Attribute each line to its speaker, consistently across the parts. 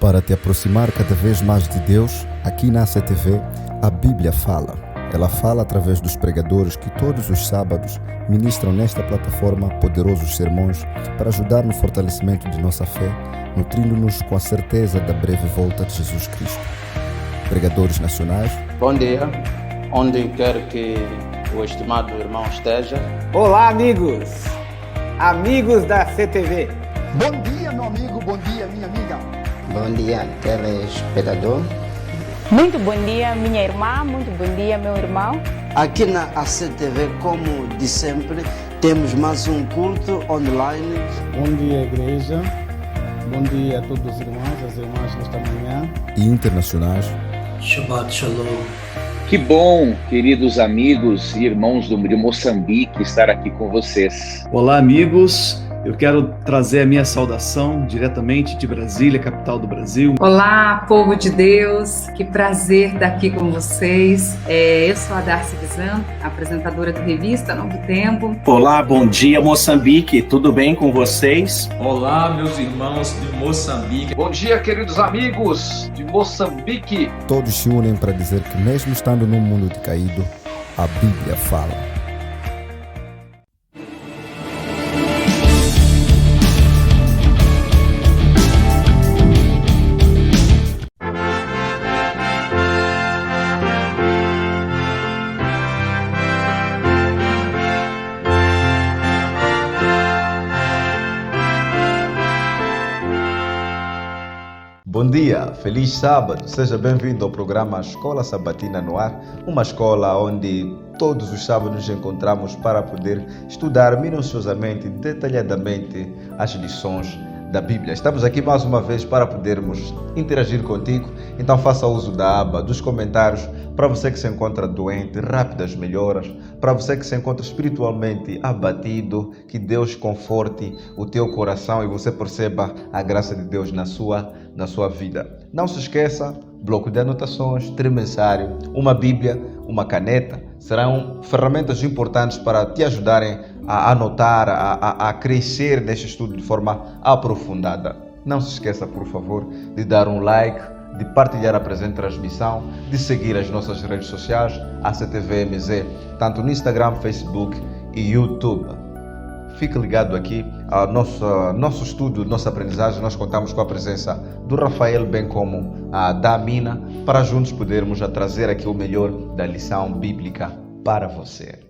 Speaker 1: Para te aproximar cada vez mais de Deus, aqui na CTV, a Bíblia fala. Ela fala através dos pregadores que todos os sábados ministram nesta plataforma poderosos sermões para ajudar no fortalecimento de nossa fé, nutrindo-nos com a certeza da breve volta de Jesus Cristo. Pregadores nacionais.
Speaker 2: Bom dia, onde quer que o estimado irmão esteja.
Speaker 3: Olá, amigos! Amigos da CTV.
Speaker 4: Bom dia, meu amigo, bom dia, minha amiga.
Speaker 5: Bom dia, telespectador.
Speaker 6: Muito bom dia, minha irmã. Muito bom dia, meu irmão.
Speaker 5: Aqui na ACTV, como de sempre, temos mais um culto online.
Speaker 7: Bom dia, igreja. Bom dia a todos os irmãos e as irmãs nesta manhã.
Speaker 1: E internacionais.
Speaker 8: Shabbat Shalom.
Speaker 9: Que bom, queridos amigos e irmãos de Moçambique, estar aqui com vocês.
Speaker 10: Olá, amigos. Eu quero trazer a minha saudação diretamente de Brasília, capital do Brasil.
Speaker 11: Olá, povo de Deus, que prazer estar aqui com vocês. Eu sou a Darcy Bizan, apresentadora da revista Novo Tempo.
Speaker 12: Olá, bom dia, Moçambique, tudo bem com vocês?
Speaker 13: Olá, meus irmãos de Moçambique.
Speaker 14: Bom dia, queridos amigos de Moçambique.
Speaker 1: Todos se unem para dizer que mesmo estando num mundo decaído, a Bíblia fala.
Speaker 15: Bom dia, feliz sábado, seja bem-vindo ao programa Escola Sabatina no Ar, uma escola onde todos os sábados nos encontramos para poder estudar minuciosamente, detalhadamente as lições da Bíblia. Estamos aqui mais uma vez para podermos interagir contigo, então faça uso da aba dos comentários. Para você que se encontra doente, rápidas melhoras. Para você que se encontra espiritualmente abatido, que Deus conforte o teu coração e você perceba a graça de Deus na sua vida. Não se esqueça, bloco de anotações, trimensário, uma Bíblia, uma caneta, serão ferramentas importantes para te ajudarem a anotar, a crescer neste estudo de forma aprofundada. Não se esqueça, por favor, de dar um like, de partilhar a presente transmissão, de seguir as nossas redes sociais, a CTVMZ, tanto no Instagram, Facebook e YouTube. Fique ligado aqui ao nosso estudo, nossa aprendizagem. Nós contamos com a presença do Rafael, bem como da Amina, para juntos podermos trazer aqui o melhor da lição bíblica para você.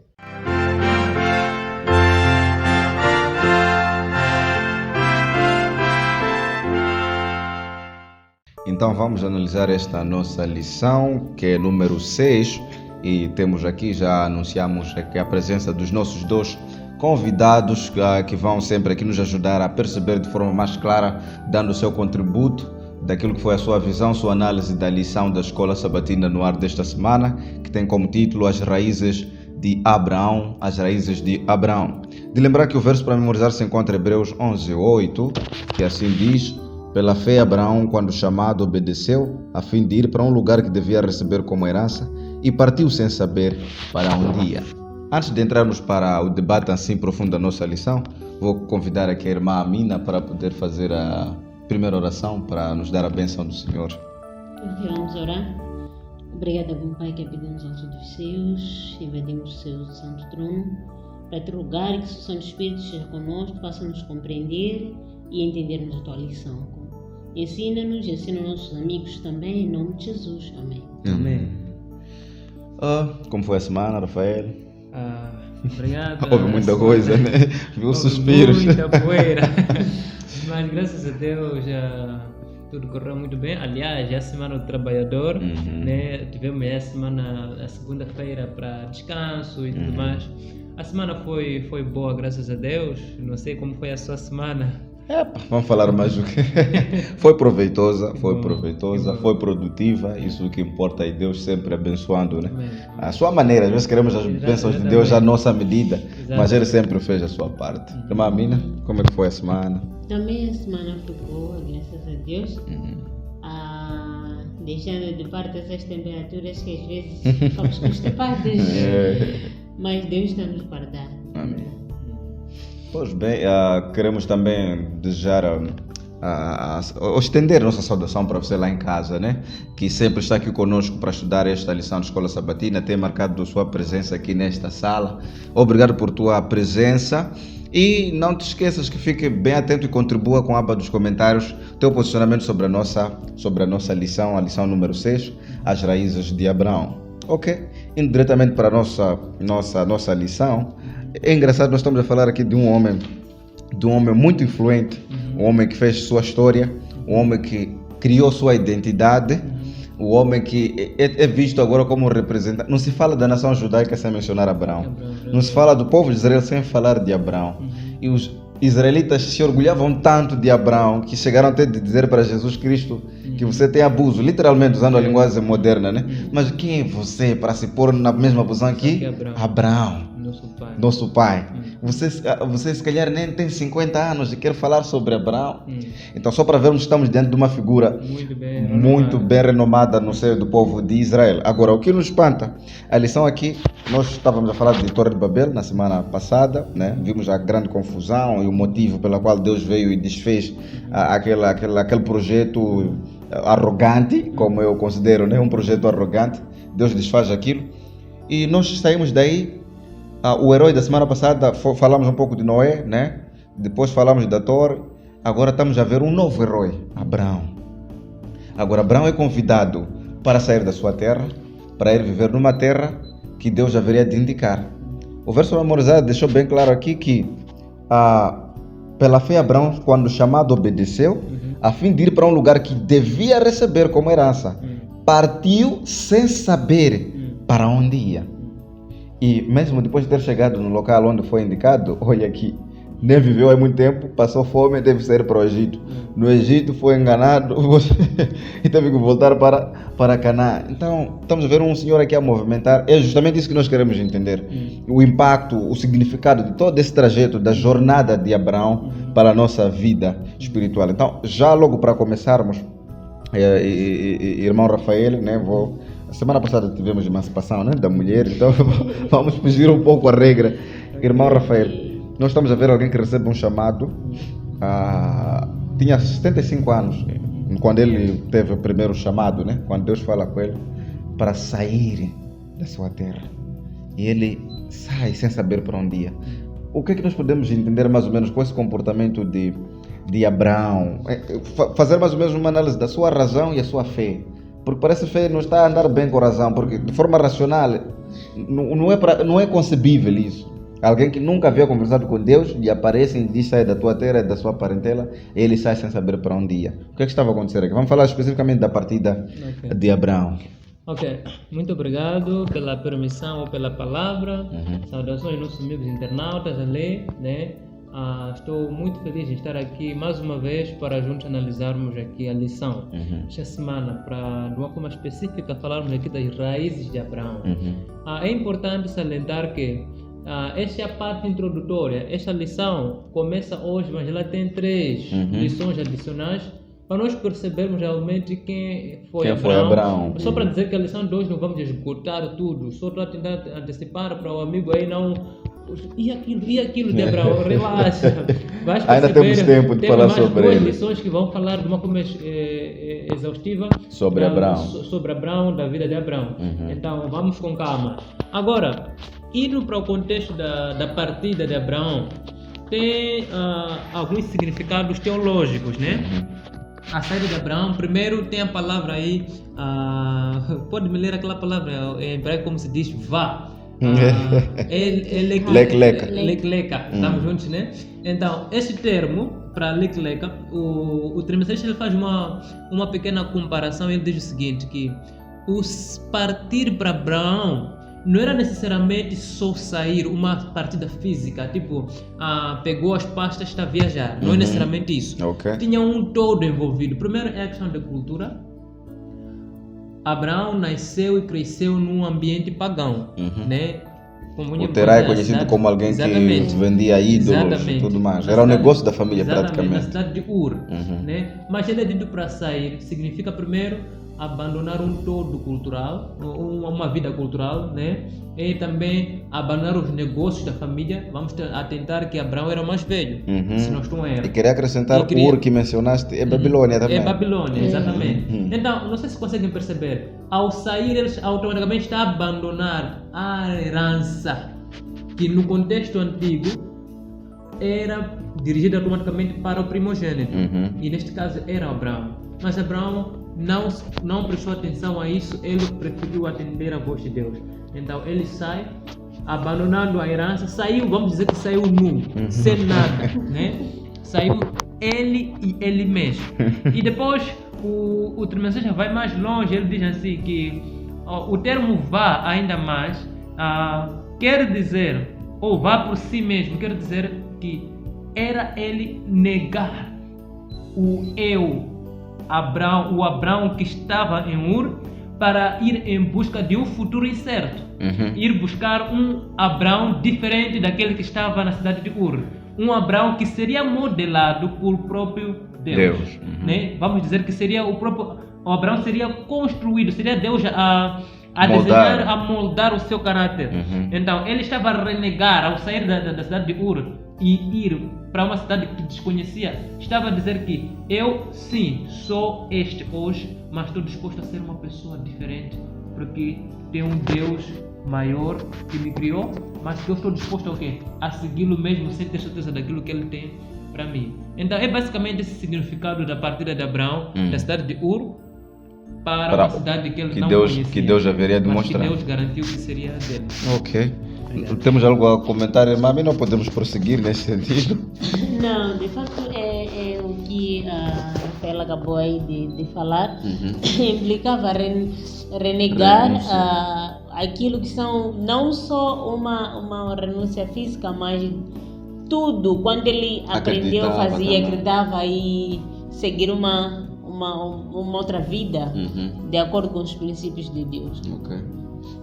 Speaker 15: Então vamos analisar esta nossa lição, que é número 6, e temos aqui, já anunciamos aqui a presença dos nossos dois convidados que vão sempre aqui nos ajudar a perceber de forma mais clara, dando o seu contributo daquilo que foi a sua visão, sua análise da lição da Escola Sabatina no Ar desta semana, que tem como título As Raízes de Abraão, as raízes de Abraão. De lembrar que o verso para memorizar se encontra em Hebreus 11:8, que assim diz: pela fé Abraão, quando chamado, obedeceu, a fim de ir para um lugar que devia receber como herança, e partiu sem saber para onde ia. Antes de entrarmos para o debate assim profundo da nossa lição, vou convidar aqui a irmã Amina para poder fazer a primeira oração, para nos dar a bênção do Senhor.
Speaker 16: Vamos orar. Obrigada, bom Pai, que habitamos alto dos céus, invadimos o seu santo trono, para te rogar que o Santo Espírito esteja conosco, faça-nos compreender e entendermos a tua lição. Ensina-nos e ensina nossos amigos também, em nome de Jesus. Amém.
Speaker 15: Amém. Como foi a semana, Rafael?
Speaker 17: Obrigado.
Speaker 15: Houve muita coisa, né? Viu suspiros.
Speaker 17: Muita poeira. Mas graças a Deus tudo correu muito bem. Aliás, é a semana do trabalhador, né? Tivemos a semana, a segunda-feira para descanso e tudo mais. A semana foi boa, graças a Deus. Não sei como foi a sua semana.
Speaker 15: Vamos falar mais do que foi proveitosa, foi produtiva, isso que importa, e Deus sempre abençoando, né? A sua maneira, às vezes queremos as bênçãos de Deus à nossa medida, mas Ele sempre fez a sua parte. Irmã Amina, como é que foi a semana?
Speaker 16: Também a semana foi boa, graças a Deus. Deixando de parte essas temperaturas que às vezes ficamos constipados, mas Deus está nos guardando.
Speaker 15: Amém. Pois bem, queremos também desejar estender nossa saudação para você lá em casa, né? Que sempre está aqui conosco para estudar esta lição de Escola Sabatina, tem marcado sua presença aqui nesta sala. Obrigado por tua presença. E não te esqueças que fique bem atento e contribua com a aba dos comentários teu posicionamento sobre a nossa lição, a lição número 6, as raízes de Abraão. Ok? Indo diretamente para a nossa lição, é engraçado, nós estamos a falar aqui de um homem muito influente, um homem que fez sua história, um homem que criou sua identidade, um homem que é visto agora como representante. Não se fala da nação judaica sem mencionar Abraão. Não se fala do povo de Israel sem falar de Abraão. E os israelitas se orgulhavam tanto de Abraão que chegaram até de dizer para Jesus Cristo que você tem abuso, literalmente usando a linguagem moderna, né? Mas quem é você para se pôr na mesma posição que Abraão, nosso pai? Você se calhar nem tem 50 anos e quer falar sobre Abraão. Então, só para vermos, estamos diante de uma figura muito bem renomada no seio do povo de Israel. Agora, o que nos espanta, a lição aqui, nós estávamos a falar de Torre de Babel na semana passada, né? Vimos a grande confusão e o motivo pelo qual Deus veio e desfez aquele projeto arrogante, como eu considero, né? Um projeto arrogante. Deus desfaz aquilo e nós saímos daí. O herói da semana passada, falamos um pouco de Noé, né? Depois falamos da Torre. Agora estamos a ver um novo herói, Abraão. Agora, Abraão é convidado para sair da sua terra, para ir viver numa terra que Deus haveria de indicar. O verso memorizado deixou bem claro aqui que, pela fé, Abraão, quando chamado, obedeceu, a fim de ir para um lugar que devia receber como herança. Partiu sem saber para onde ia. E mesmo depois de ter chegado no local onde foi indicado, olha aqui, nem viveu há muito tempo, passou fome e teve que sair para o Egito. No Egito foi enganado e teve que voltar para Canaã. Então, estamos a ver um senhor aqui a movimentar. É justamente isso que nós queremos entender. O impacto, o significado de todo esse trajeto, da jornada de Abraão para a nossa vida espiritual. Então, já logo para começarmos, irmão Rafael, né, a semana passada tivemos emancipação, né, da mulher, então vamos fugir um pouco a regra. Irmão Rafael, nós estamos a ver alguém que recebe um chamado, tinha 75 anos, quando ele teve o primeiro chamado, né, quando Deus fala com ele, para sair da sua terra. E ele sai sem saber para onde ia. O que é que nós podemos entender mais ou menos com esse comportamento de Abraão? Fazer mais ou menos uma análise da sua razão e a sua fé. Porque parece que a fé não está a andar bem com a razão, porque de forma racional não é concebível isso. Alguém que nunca havia conversado com Deus lhe aparece e diz: sai da tua terra, da sua parentela, e ele sai sem saber para onde ia. O que é que estava a acontecer aqui? Vamos falar especificamente da partida de Abraão.
Speaker 17: Ok, muito obrigado pela permissão ou pela palavra. Saudações nossos amigos internautas ali, né? Estou muito feliz de estar aqui mais uma vez para juntos analisarmos aqui a lição esta semana, para de uma forma específica falarmos aqui das raízes de Abraão. É importante salientar que esta é a parte introdutória. Esta lição começa hoje, mas ela tem 3 lições adicionais para nós percebermos realmente quem foi Abraão. Só para dizer que a lição de hoje não vamos esgotar tudo, só para tentar antecipar para o amigo aí não... E aquilo de Abraão, relaxa.
Speaker 15: Ainda temos tempo de falar sobre ele.
Speaker 17: 2 lições que vão falar de uma forma exaustiva
Speaker 15: sobre
Speaker 17: Abraão, da vida de Abraão. Então vamos com calma. Agora, indo para o contexto da partida de Abraão, tem alguns significados teológicos, né? A saída de Abraão, primeiro tem a palavra aí, pode me ler aquela palavra em hebraico como se diz vá. Lekleka, estamos juntos, né? Então, esse termo, para Lekleka, o termista ele faz uma pequena comparação. Ele diz o seguinte, que o partir para Abraão não era necessariamente só sair, uma partida física, tipo, pegou as pastas e está a viajar. Não é necessariamente isso. Tinha um todo envolvido. Primeiro é a questão da cultura. Abraão nasceu e cresceu num ambiente pagão, né?
Speaker 15: O Terá é conhecido como alguém que vendia ídolos e tudo mais. Era um negócio da família praticamente.
Speaker 17: Na cidade de Ur, né? Mas ele é dito para sair, significa primeiro abandonar um todo cultural, uma vida cultural, né? E também abandonar os negócios da família. Vamos atentar que Abraão era o mais velho, se não estou errado.
Speaker 15: E queria acrescentar Ur que mencionaste, é Babilônia também.
Speaker 17: É Babilônia, exatamente. Então, não sei se conseguem perceber, ao sair eles automaticamente estão a abandonar a herança que no contexto antigo era dirigida automaticamente para o primogênito. E neste caso era Abraão. Mas Abraão não prestou atenção a isso, ele preferiu atender a voz de Deus. Então ele sai, abandonando a herança, saiu, vamos dizer que saiu nu, sem nada, né? Saiu ele e ele mesmo. E depois o Trimessor vai mais longe, ele diz assim que o termo vá ainda mais quer dizer, ou vá por si mesmo, quer dizer que era ele negar o eu, o Abraão que estava em Ur, para ir em busca de um futuro incerto. Ir buscar um Abraão diferente daquele que estava na cidade de Ur. Um Abraão que seria modelado por próprio Deus. Né? Vamos dizer que seria o Abraão seria construído, seria Deus a desenhar, a moldar o seu caráter. Então ele estava a renegar ao sair da cidade de Ur e ir para uma cidade que desconhecia, estava a dizer que eu sim sou este hoje, mas estou disposto a ser uma pessoa diferente, porque tem um Deus maior que me criou, mas que eu estou disposto a quê? A segui-lo mesmo sem ter certeza daquilo que ele tem para mim. Então é basicamente esse significado da partida de Abraão da cidade de Ur para uma cidade que ele não conhecia,
Speaker 15: que Deus haveria demonstrado.
Speaker 17: Que Deus garantiu que seria dele.
Speaker 15: Ok. Temos algo a comentar, irmã? Não podemos prosseguir nesse sentido?
Speaker 16: Não, de facto é o que a Rafaela acabou aí de falar. Implicava renegar aquilo que são não só uma renúncia física, mas tudo. Quando ele aprendeu, fazia, acreditava e seguir uma outra vida de acordo com os princípios de Deus.
Speaker 15: Ok.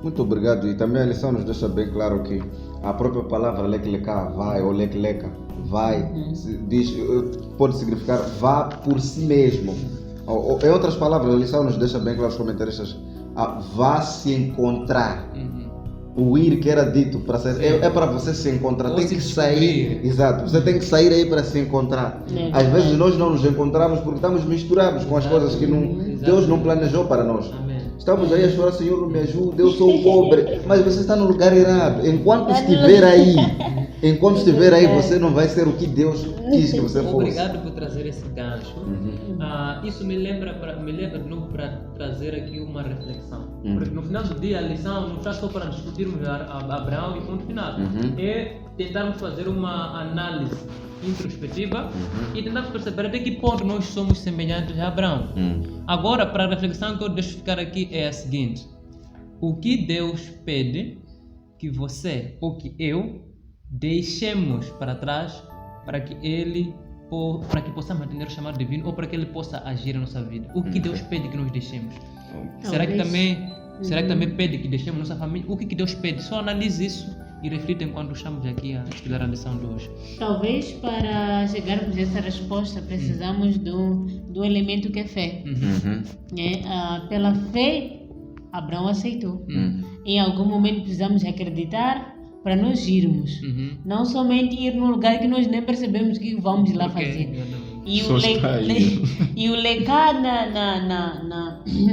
Speaker 15: Muito obrigado. E também a lição nos deixa bem claro que a própria palavra lekleka, vai, ou lekleka, vai, diz, pode significar vá por si mesmo. Em outras palavras, a lição nos deixa bem claro, os comentaristas, vá se encontrar. O ir que era dito para sair, é para você se encontrar, tem que sair. Exato, você tem que sair aí para se encontrar. Às vezes nós não nos encontramos porque estamos misturados com as coisas que Deus não planejou para nós. Estamos aí a chorar, Senhor, me ajuda, eu sou pobre. Mas você está no lugar errado. Enquanto estiver aí, você não vai ser o que Deus quis que você fosse.
Speaker 17: Obrigado por trazer esse gancho. Isso me leva de novo para trazer aqui uma reflexão. Porque no final do dia a lição não está só para discutirmos Abraão e ponto final. É tentarmos fazer uma análise introspectiva e tentarmos perceber até que ponto nós somos semelhantes a Abraão. Agora, para a reflexão que eu deixo ficar aqui é a seguinte: o que Deus pede que você ou que eu deixemos para trás para que possamos atender o chamado divino ou para que ele possa agir na nossa vida? O que Deus pede que nós deixemos? Será que também pede que deixemos nossa família? O que Deus pede? Só analise isso e reflita enquanto estamos aqui a estudar a lição de hoje.
Speaker 16: Talvez para chegarmos a essa resposta precisamos do elemento que é fé. Pela fé, Abraão aceitou. Em algum momento precisamos acreditar para nós irmos. Não somente ir num lugar que nós nem percebemos que vamos lá fazer. E o lecar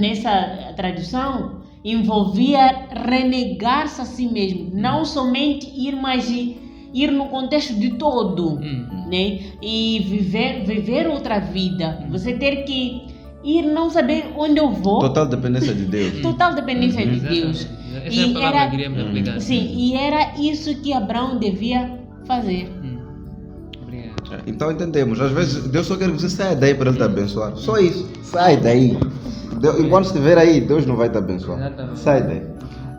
Speaker 16: nessa tradução envolvia renegar-se a si mesmo, não somente ir, mas ir no contexto de todo, né? E viver outra vida. Você ter que ir, não saber onde eu vou.
Speaker 15: Total dependência de Deus.
Speaker 16: Total dependência de Deus.
Speaker 17: Essa é a palavra que queríamos aplicar.
Speaker 16: Sim, e era isso que Abraão devia fazer.
Speaker 17: Obrigado.
Speaker 15: Então entendemos, às vezes Deus só quer que você saia daí para Ele te abençoar. Só isso, sai daí. Enquanto estiver aí, Deus não vai te abençoar.
Speaker 17: Exatamente.
Speaker 15: Sai daí.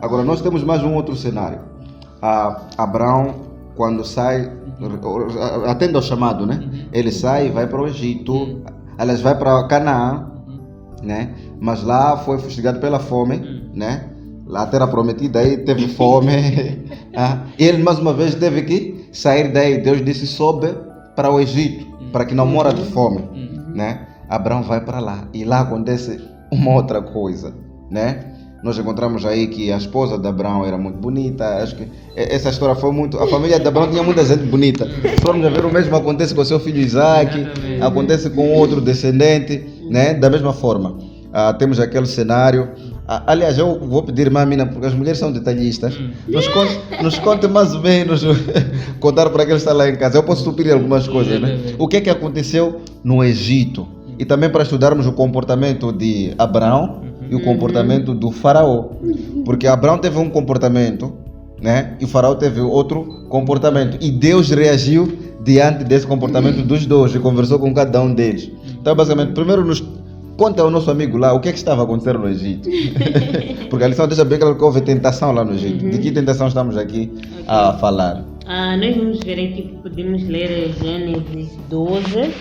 Speaker 15: Agora nós temos mais um outro cenário. Abraão, quando sai, atende ao chamado, né? Ele sai e vai para o Egito. Aliás, vai para Canaã, né? Mas lá foi fustigado pela fome, né? Lá a terra prometida, aí teve fome. E ele mais uma vez teve que sair daí. Deus disse: sobe para o Egito, para que não mora de fome, né? Abraão vai para lá e lá acontece uma outra coisa, né? Nós encontramos aí que a esposa de Abraão era muito bonita. Acho que essa história foi muito... A família de Abraão tinha muita gente bonita. Se formos a ver, o mesmo acontece com o seu filho Isaac, acontece com outro descendente, né? Da mesma forma. Temos aquele cenário. Aliás, eu vou pedir, Mamina, porque as mulheres são detalhistas, nos conte mais ou menos, contar para aquele que está lá em casa. Eu posso suprir algumas coisas, né? O que é que aconteceu no Egito? E também para estudarmos o comportamento de Abraão e o comportamento do faraó. Porque Abraão teve um comportamento, né? E o faraó teve outro comportamento. E Deus reagiu diante desse comportamento dos dois e conversou com cada um deles. Então, basicamente, primeiro conta ao nosso amigo lá o que é que estava acontecendo no Egito. Porque a lição deixa bem claro que houve tentação lá no Egito. De que tentação estamos aqui a falar?
Speaker 16: Nós vamos ver aqui, podemos ler Gênesis 12,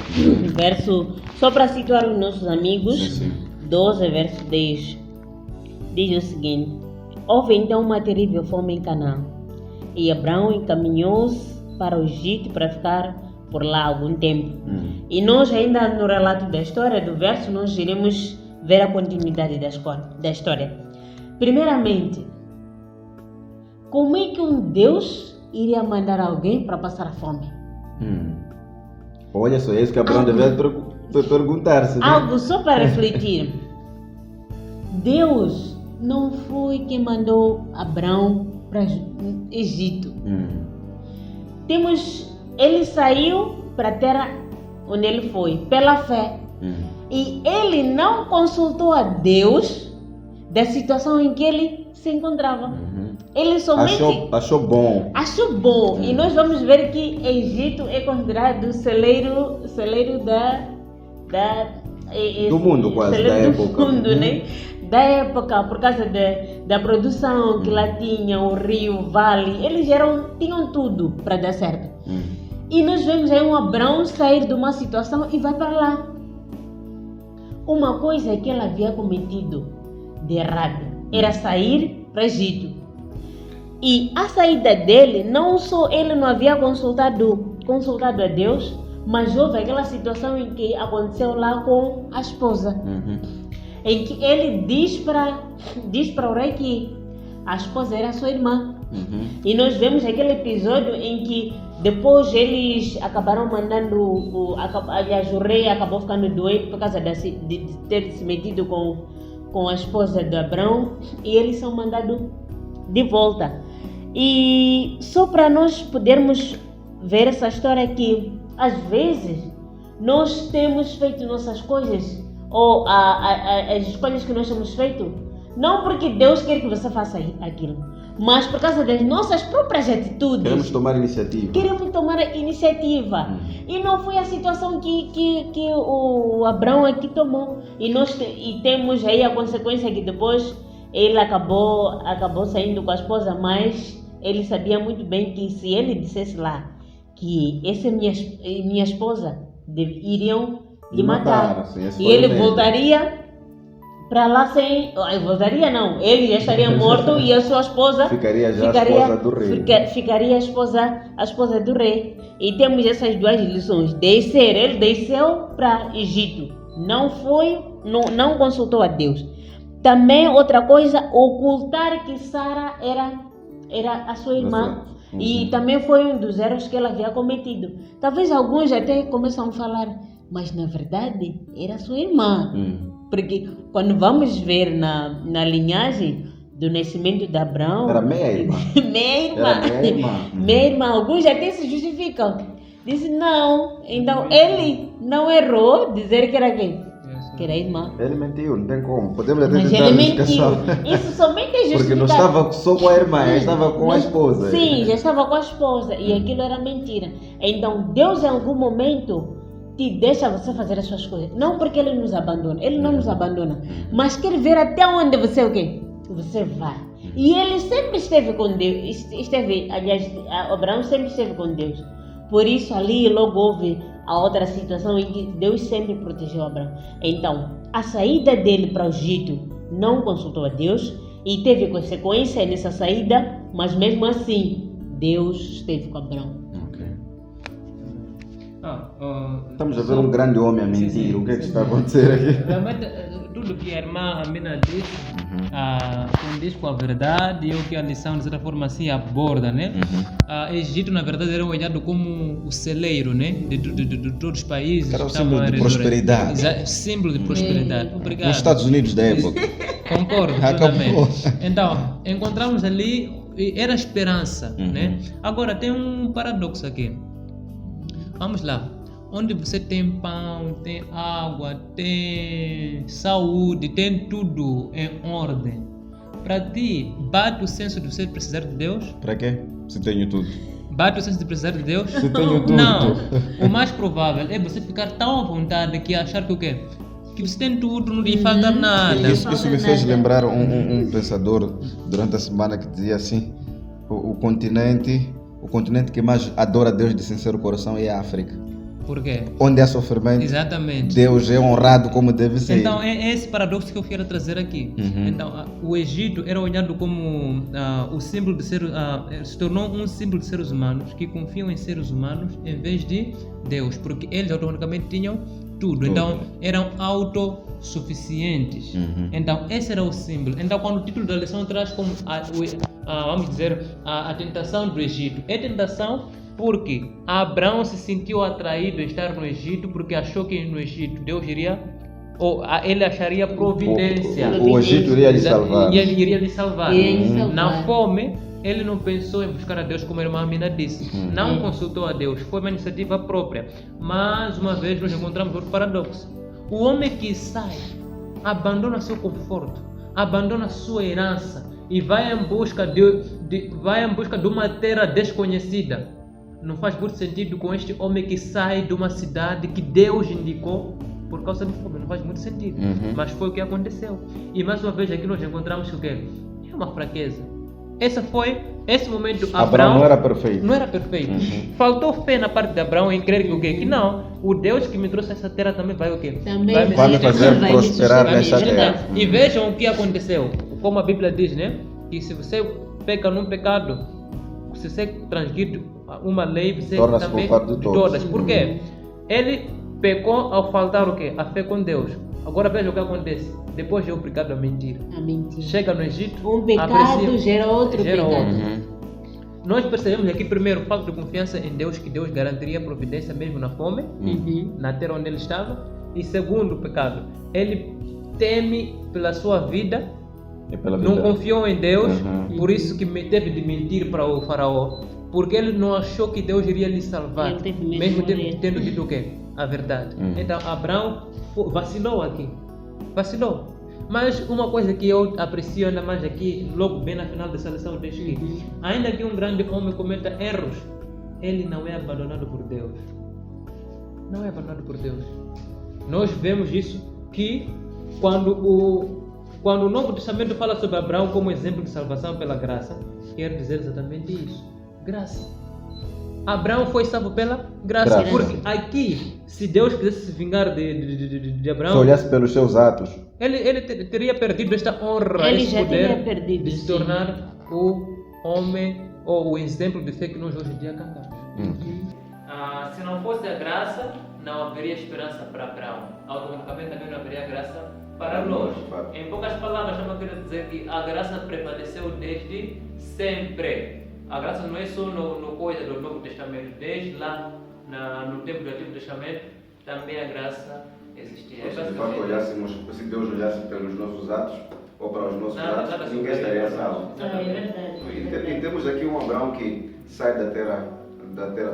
Speaker 16: verso, só para situar os nossos amigos, 12, verso 10. Diz o seguinte: houve então uma terrível fome em Canaã, e Abraão encaminhou-se para o Egito para ficar por lá algum tempo. E nós ainda no relato da história, do verso, nós iremos ver a continuidade da história. Primeiramente, como é que um Deus iria mandar alguém para passar fome?
Speaker 15: Olha só, é isso que Abraão deve perguntar-se. Né?
Speaker 16: Algo só para refletir. Deus não foi quem mandou Abraão para o Egito. Ele saiu para a terra onde ele foi, pela fé. E ele não consultou a Deus da situação em que ele se encontrava. Ele somente
Speaker 15: achou bom.
Speaker 16: E nós vamos ver que Egito é considerado o celeiro
Speaker 15: do mundo, quase, da época.
Speaker 16: Né? Da época, por causa da produção que lá tinha, o rio, o vale, eles tinham tudo para dar certo. E nós vemos aí um Abraão sair de uma situação e vai para lá. Uma coisa que ele havia cometido de errado era sair para o Egito. E a saída dele, não só ele não havia consultado a Deus, mas houve aquela situação em que aconteceu lá com a esposa. Em que ele diz para o rei que a esposa era sua irmã. E nós vemos aquele episódio em que depois eles acabaram mandando, aliás, o rei acabou ficando doente por causa de ter se metido com a esposa de Abraão, e eles são mandados de volta. E só para nós podermos ver essa história aqui, às vezes nós temos feito nossas coisas, ou as escolhas que nós temos feito, não porque Deus quer que você faça aquilo, mas por causa das nossas próprias atitudes.
Speaker 15: Queremos tomar iniciativa. E não foi a situação que o Abraão aqui tomou. E temos aí a consequência que depois ele acabou saindo com a esposa, mas ele sabia muito bem que se ele dissesse lá que essa é minha esposa, iriam lhe matar. E ele voltaria para lá sem... Voltaria não, ele já estaria morto e a sua esposa ficaria a esposa do rei.
Speaker 16: Ficaria a esposa do rei. E temos essas duas lições. Ele desceu para Egito, não consultou a Deus. Também outra coisa, ocultar que Sara era a sua irmã. E também foi um dos erros que ela havia cometido. Talvez alguns até começam a falar, mas na verdade era sua irmã. Porque quando vamos ver na linhagem do nascimento de Abraão,
Speaker 15: era meia-irmã.
Speaker 16: Meia-irmã. Alguns até se justificam. Dizem não, então ele não errou dizer que era quem? Que era irmã.
Speaker 15: Ele mentiu, não tem como. Podemos até
Speaker 16: mas
Speaker 15: tentar
Speaker 16: ele mentiu. Isso somente é justificado.
Speaker 15: Porque não estava só com a irmã, estava com a esposa.
Speaker 16: Sim, já estava com a esposa. E aquilo era mentira. Então Deus em algum momento te deixa você fazer as suas coisas. Não porque ele nos abandona. Ele não nos abandona. Mas quer ver até onde você o quê? Você vai. E ele sempre esteve com Deus. Aliás, Abraão sempre esteve com Deus. Por isso ali logo houve a outra situação em que Deus sempre protegeu Abraão. Então, a saída dele para o Egito não consultou a Deus e teve consequência nessa saída, mas mesmo assim, Deus esteve com Abraão.
Speaker 15: Estamos a ver um grande homem a mentir. O que é que está a acontecer aqui?
Speaker 17: Realmente, tu tudo que a irmã Amina disse, condiz com a verdade e o que a lição, de certa forma, assim, aborda, né? Egito, na verdade, era olhado como o celeiro, né? De todos os países.
Speaker 1: Era o símbolo de prosperidade.
Speaker 17: Símbolo de prosperidade. Obrigado.
Speaker 1: Nos Estados Unidos da época.
Speaker 17: Concordo, totalmente. Então, encontramos ali, era esperança, né? Agora, tem um paradoxo aqui. Vamos lá. Onde você tem pão, tem água, tem saúde, tem tudo em ordem. Para ti, bate o senso de você precisar de Deus?
Speaker 1: Para quê? Se tenho tudo.
Speaker 17: Bate o senso de precisar de Deus?
Speaker 1: Se tenho tudo.
Speaker 17: Não. O mais provável é você ficar tão à vontade que achar que o quê? Que você tem tudo, não lhe falta nada.
Speaker 1: Isso me fez lembrar um pensador durante a semana que dizia assim: o continente que mais adora Deus de sincero coração é a África.
Speaker 17: Por quê?
Speaker 1: Onde há sofrimento,
Speaker 17: exatamente,
Speaker 1: Deus é honrado como deve ser.
Speaker 17: Então é esse paradoxo que eu quero trazer aqui. Então o Egito era olhado como o símbolo de se tornou um símbolo de seres humanos que confiam em seres humanos em vez de Deus, porque eles automaticamente tinham tudo. Então eram autossuficientes. Então esse era o símbolo. Então quando o título da lição traz como vamos dizer a tentação do Egito, é tentação porque Abraão se sentiu atraído a estar no Egito porque achou que no Egito Deus iria, ou ele acharia providência.
Speaker 1: O Egito iria lhe salvar.
Speaker 17: E ele iria lhe salvar. Na fome, ele não pensou em buscar a Deus, como a irmã Amina disse. Não consultou a Deus, foi uma iniciativa própria. Mais uma vez, nós encontramos outro paradoxo. O homem que sai, abandona seu conforto, abandona sua herança e vai em busca de uma terra desconhecida. Não faz muito sentido com este homem que sai de uma cidade que Deus indicou por causa de fome. Não faz muito sentido. Mas foi o que aconteceu. E mais uma vez aqui nós encontramos que o quê? É uma fraqueza. Esse momento Abraão
Speaker 1: não era perfeito.
Speaker 17: Não era perfeito. Faltou fé na parte de Abraão em crer que o quê? Que não, o Deus que me trouxe essa terra também vai o quê?
Speaker 1: Vai me fazer prosperar nessa terra.
Speaker 17: E vejam o que aconteceu. Como a Bíblia diz, né? Que se você peca num pecado, se você transgride uma lei, você também de todas. Por quê? Ele pecou ao faltar o quê? A fé com Deus. Agora veja o que acontece. Depois é obrigado a mentir. Chega no Egito.
Speaker 16: Um pecado gera outro pecado.
Speaker 17: Nós percebemos aqui primeiro falta de confiança em Deus, que Deus garantiria providência mesmo na fome, na terra onde ele estava. E segundo pecado, ele teme pela sua vida. Não confiou em Deus, por isso que teve de mentir para o faraó, porque ele não achou que Deus iria lhe salvar, mesmo tendo dito o quê? A verdade. Então Abraão vacilou aqui, mas uma coisa que eu aprecio ainda mais aqui, logo bem na final dessa lição, deixo aqui, ainda que um grande homem cometa erros, ele não é abandonado por Deus. Não é abandonado por Deus. Nós vemos isso que quando o Novo Testamento fala sobre Abraão como exemplo de salvação pela graça, quer dizer exatamente isso. Graça. Abraão foi salvo pela graça. Porque aqui, se Deus quisesse se vingar de Abraão,
Speaker 1: se olhasse pelos seus atos,
Speaker 17: ele teria perdido esta honra, esse poder de se tornar o homem ou o exemplo de fé que nós hoje em dia cantamos. Se não fosse a graça, não haveria esperança para Abraão. Automaticamente também não haveria graça para nós. Em poucas palavras, eu quero dizer que a graça prevaleceu desde sempre. A graça não é só no coisa do Novo Testamento. Desde lá, no tempo do Antigo Testamento, também a graça existia.
Speaker 15: Se de fato olhássemos, se Deus olhasse pelos nossos atos ou para os nossos atos, ninguém estaria salvo. E temos aqui um Abraão que sai da terra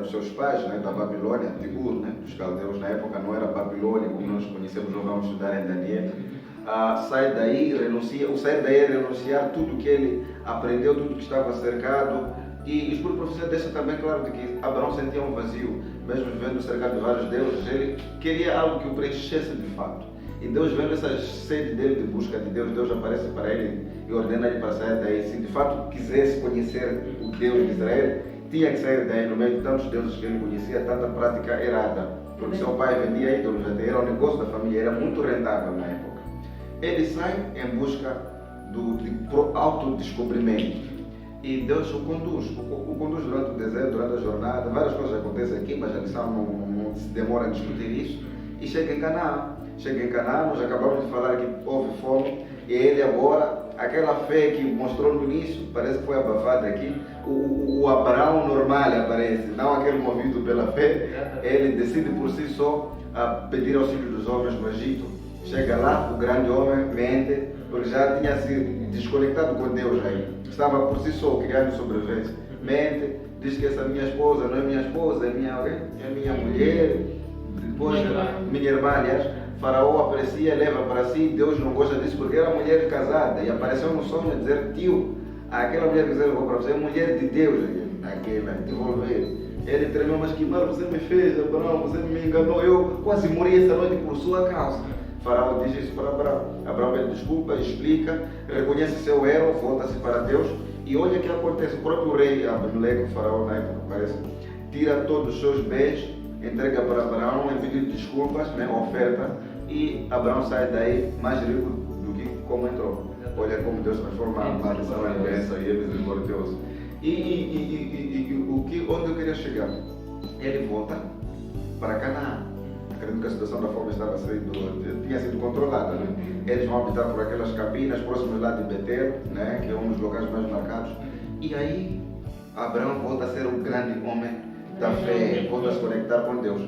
Speaker 15: dos seus pais, né, da Babilônia, de Ur, né, dos caldeus. Na época não era Babilônia como nós conhecemos, não vamos estudar em Daniel. Sai daí, renuncia. O sair daí é renunciar tudo que ele aprendeu, tudo que estava cercado. E o Espírito Profecia deixa também claro de que Abraão sentia um vazio, mesmo vivendo cercado de vários deuses. Ele queria algo que o preenchesse de fato. E Deus, vendo essa sede dele de busca de Deus, Deus aparece para ele e ordena ele para sair daí. Se de fato quisesse conhecer o Deus de Israel, tinha que sair daí no meio de tantos deuses que ele conhecia, tanta prática errada. Porque seu pai vendia ídolos, até era um negócio da família, era muito rentável na época. Ele sai em busca de autodescobrimento. E Deus o conduz durante o deserto, durante a jornada. Várias coisas acontecem aqui, mas a lição não se demora a discutir isso. E chega em Canaã. chega em Canaã, nós acabamos de falar que houve fome, e ele agora, aquela fé que mostrou no início, parece que foi abafada aqui, o Abraão normal aparece, não aquele movido pela fé, ele decide por si só a pedir auxílio dos homens no Egito. Chega lá, o grande homem mente, porque já tinha se desconectado com Deus aí, estava por si só criando sobrevivência, mente, diz que essa minha esposa não é minha esposa, é minha mulher, depois minha irmã, aliás, Faraó aprecia, leva para si, Deus não gosta disso porque era mulher casada e apareceu no sonho dizer, tio, aquela mulher que você levou para você é mulher de Deus, aquela, devolver. Ele tremeu, mas que mal você me fez, Abraão, você me enganou, eu quase morri essa noite por sua causa. Faraó diz isso para Abraão. Abraão pede desculpa, explica, reconhece seu erro, volta-se para Deus e olha o que acontece. O próprio rei Abimeleque, o Faraó na época, parece, tira todos os seus bens, entrega para Abraão em pedido de desculpas, oferta, e Abraão sai daí mais rico do que como entrou. Olha como Deus transforma a maldição em bênção e é misericordioso. Onde eu queria chegar? Ele volta para Canaã. Acredito que a situação da fome tinha sido controlada. Né? Eles vão habitar por aquelas capinas próximas lá de Betel, né? Que é um dos locais mais marcados. E aí Abraão volta a ser um grande homem da fé, volta a se conectar com Deus.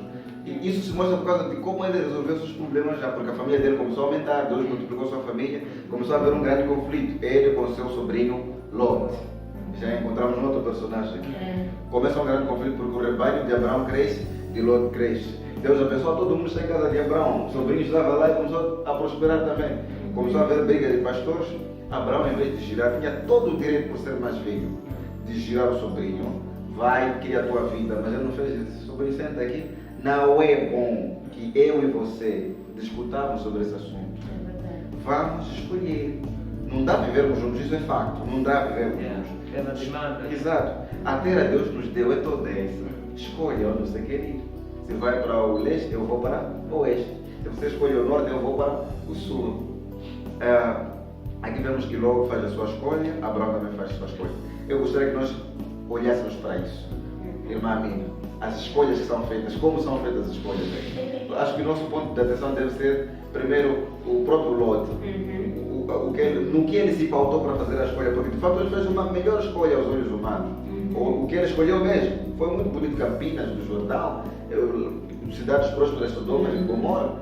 Speaker 15: E isso se mostra por causa de como ele resolveu seus problemas já, porque a família dele começou a aumentar, Deus multiplicou sua família, começou a haver um grande conflito, ele com seu sobrinho Lot. Já encontramos um outro personagem aqui. Começa um grande conflito porque o rebanho de Abraão cresce, de Lot cresce. Deus abençoou, todo mundo está em casa de Abraão, o sobrinho estava lá e começou a prosperar também. Começou a haver briga de pastores, Abraão em vez de girar, tinha todo o direito por ser mais velho, de girar o sobrinho, vai, cria a tua vida, mas ele não fez isso. Sobrinho, senta aqui. Não é bom que eu e você discutarmos sobre esse assunto. Vamos escolher. Não dá para vivermos juntos, isso é facto. Não dá para vivermos juntos. Exato. A terra Deus nos deu é toda essa. Escolha onde você quer ir. Se vai para o leste, eu vou para o oeste. Se você escolhe o norte, eu vou para o sul. Aqui vemos que logo faz a sua escolha, Abraão também faz a sua escolha. Eu gostaria que nós olhássemos para isso. Irmã amiga, as escolhas que são feitas, como são feitas as escolhas aí? Acho que o nosso ponto de atenção deve ser, primeiro, o próprio Lot. No que ele se pautou para fazer a escolha, porque de fato ele fez uma melhor escolha aos olhos humanos. O que ele escolheu mesmo. Foi muito bonito, Campinas do Jordão, cidades próximas de Sodoma e Gomorra.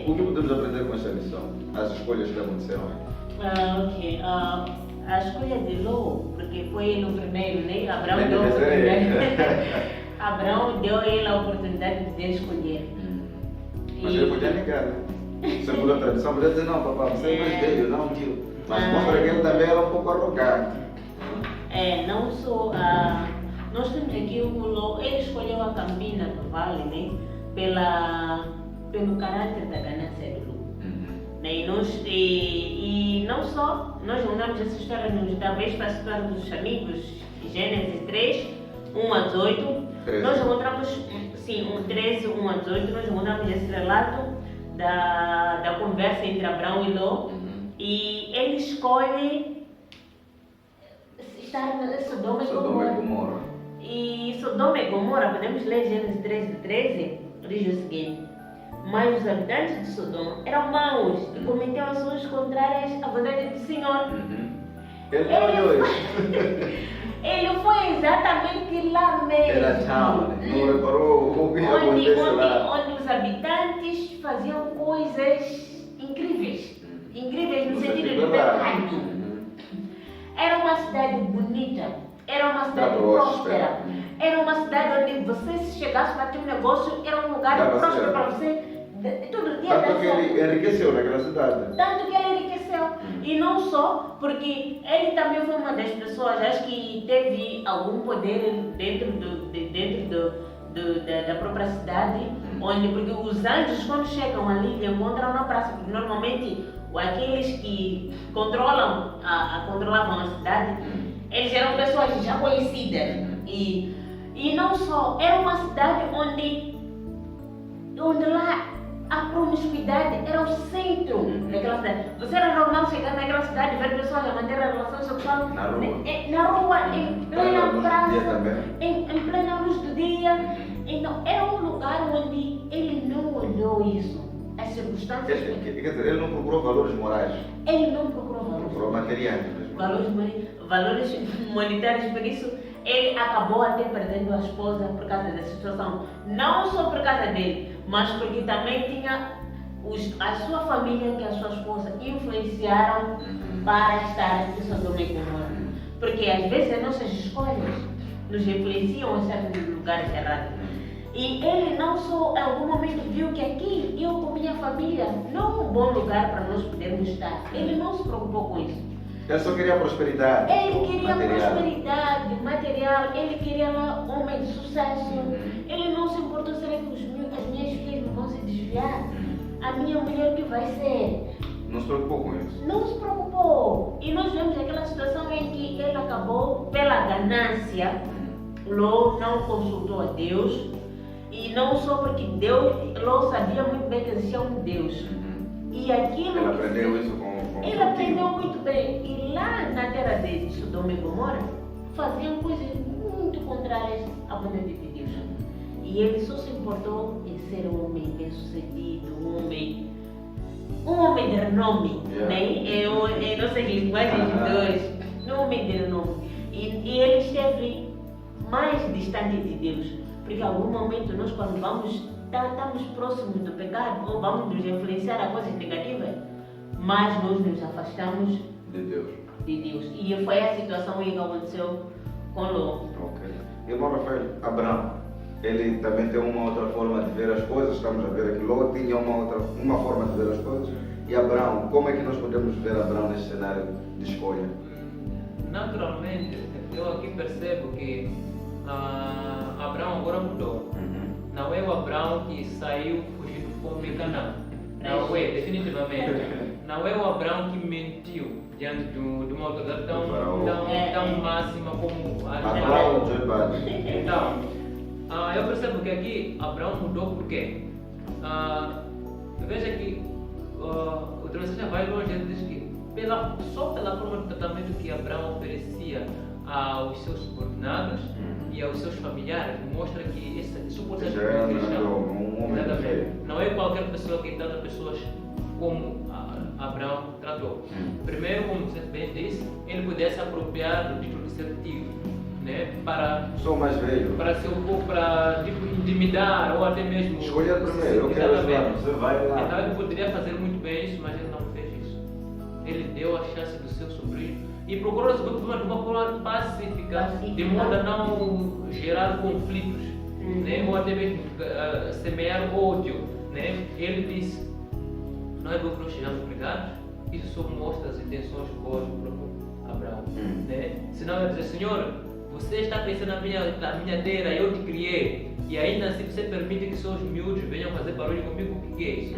Speaker 15: O que podemos aprender com essa lição? As escolhas que aconteceram aí?
Speaker 16: A escolha de Ló, porque foi ele o primeiro, né? Abraão deu a oportunidade. Abraão deu a ele a oportunidade de escolher.
Speaker 15: Mas ele podia negar, né? Segundo a tradição, podia dizer, não, papai, você é mais velho, não, tio. Mas mostra que ele também era um pouco arrogante.
Speaker 16: Não só. Nós temos aqui o Ló, ele escolheu a Campina do Vale, né? Pelo caráter da ganância do Ló. E não só, nós encontramos essa história talvez para situar dos amigos, Gênesis 3, 1 a 18. Nós encontramos, sim, 13, 1 a 18, nós encontramos esse relato da conversa entre Abraão e Ló. E ele escolhe estar em Sodoma e Gomorra. E Sodoma e Gomorra, podemos ler Gênesis 13, 13, diz o seguinte: mas os habitantes de Sodoma eram maus e cometiam ações contrárias à vontade do Senhor. Ele foi exatamente lá mesmo.
Speaker 15: Era tchau, não reparou o que aconteceu lá.
Speaker 16: Onde os habitantes faziam coisas incríveis. Incríveis no sentido de pecado. Era uma cidade bonita, era uma cidade próspera, era uma cidade onde você, se chegasse para ter um negócio, era um lugar próspero para você. Todo dia.
Speaker 15: Tanto que ele enriqueceu naquela cidade.
Speaker 16: Tanto que ele enriqueceu. E não só, porque ele também foi uma das pessoas, acho que teve algum poder dentro da própria cidade, onde, porque os anjos, quando chegam ali, encontram na praça, porque normalmente aqueles que controlavam a cidade, eles eram pessoas já conhecidas. E não só, era uma cidade onde lá a promiscuidade era o centro daquela cidade. Você era normal chegar naquela cidade e ver pessoas a manter a relação sexual na rua, em plena praça, em plena luz do dia. Então, era um lugar onde ele não olhou isso.
Speaker 18: as circunstâncias.
Speaker 15: Quer dizer, ele não procurou valores morais.
Speaker 18: Ele não procurou valores.
Speaker 15: Procurou materiais mesmo.
Speaker 18: Valores monetários, por isso ele acabou até perdendo a esposa por causa da situação. Não só por causa dele, mas porque também tinha a sua família, que a sua esposa, influenciaram para estar em Sodoma e Gomorra. Porque às vezes as nossas escolhas nos influenciam a certos lugares errados. E ele não só em algum momento viu que aqui eu com minha família não é um bom lugar para nós podermos estar. Ele não se preocupou com isso.
Speaker 15: Ele só queria prosperidade.
Speaker 18: Ele queria prosperidade material, ele queria lá homem de sucesso. Ele não se importou, será que as minhas filhas não vão se desviar? A minha mulher que vai ser?
Speaker 15: Não se preocupou com isso?
Speaker 18: Não se preocupou. E nós vemos aquela situação em que ele acabou, pela ganância, Ló não consultou a Deus. E não só porque Ló sabia muito bem que existia um Deus. E aquilo
Speaker 15: ele aprendeu isso com
Speaker 18: ele aprendeu muito bem. E lá na terra de Sodoma e Gomorra faziam coisas muito contrárias à vontade de Deus. E ele só se importou em ser um homem bem-sucedido, um homem de renome, né? Eu não sei que linguagem de dois, um homem de renome. E ele esteve mais distante de Deus, porque em algum momento nós, quando estamos próximos do pecado, ou vamos nos influenciar a coisas negativas, mas nós nos afastamos
Speaker 15: de Deus.
Speaker 18: E foi a situação que aconteceu com Ló.
Speaker 15: Ok. Irmão Rafael, Abraão, ele também tem uma outra forma de ver as coisas. Estamos a ver que Ló tinha uma forma de ver as coisas. E Abraão, como é que nós podemos ver Abraão nesse cenário de escolha?
Speaker 17: Naturalmente, eu aqui percebo que Abraão agora mudou. Não é o Abraão que saiu fugindo de fome em Canaã. Não é, definitivamente. Não é o Abraão que mentiu diante de uma autoridade tão máxima como
Speaker 15: Abraão.
Speaker 17: Então, eu percebo que aqui Abraão mudou porque veja que o Teologista vai longe, ele diz que só pela forma de tratamento que Abraão oferecia aos seus subordinados e aos seus familiares, mostra que isso pode ser um homem exatamente. Não é qualquer pessoa que trata pessoas como Abraão tratou. Primeiro, como você bem disse, ele podia se apropriar do título de ser tio, né?
Speaker 15: Sou mais velho.
Speaker 17: Para intimidar ou até mesmo
Speaker 15: escolher primeiro. Eu quero ajudar, você vai lá.
Speaker 17: Então ele poderia fazer muito bem isso, mas ele não fez isso. Ele deu a chance do seu sobrinho e procurou resolver o problema de uma forma pacífica, de modo a não gerar conflitos, né? Ou até mesmo semear ódio, né? Ele disse: não é bom que nós sejamos brigados, isso só mostra as intenções boas do próprio Abraão, né? Senão ele dizer: Senhor, você está pensando na minha terra, eu te criei, e ainda assim você permite que seus miúdos venham fazer barulho comigo, o que é isso?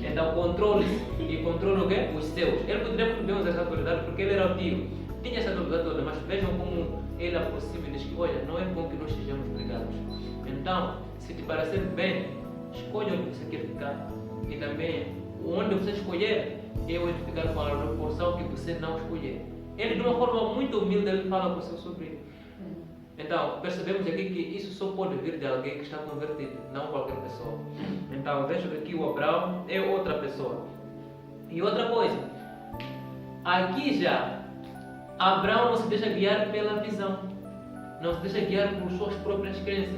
Speaker 17: Então controle-se e controle o quê? Os seus. Ele poderia muito bem usar essa autoridade porque ele era o tio, tinha essa autoridade toda, mas vejam como ele aproxima e diz que, olha, não é bom que nós sejamos brigados. Então, se te parecer bem, escolha onde você quer ficar e também onde você escolher, eu vou ficar com a proporção que você não escolher. Ele, de uma forma muito humilde, ele fala com o seu sobrinho. Então, percebemos aqui que isso só pode vir de alguém que está convertido, não qualquer pessoa. Então, vejo que aqui o Abraão é outra pessoa. E outra coisa, aqui já, Abraão não se deixa guiar pela visão, não se deixa guiar por suas próprias crenças.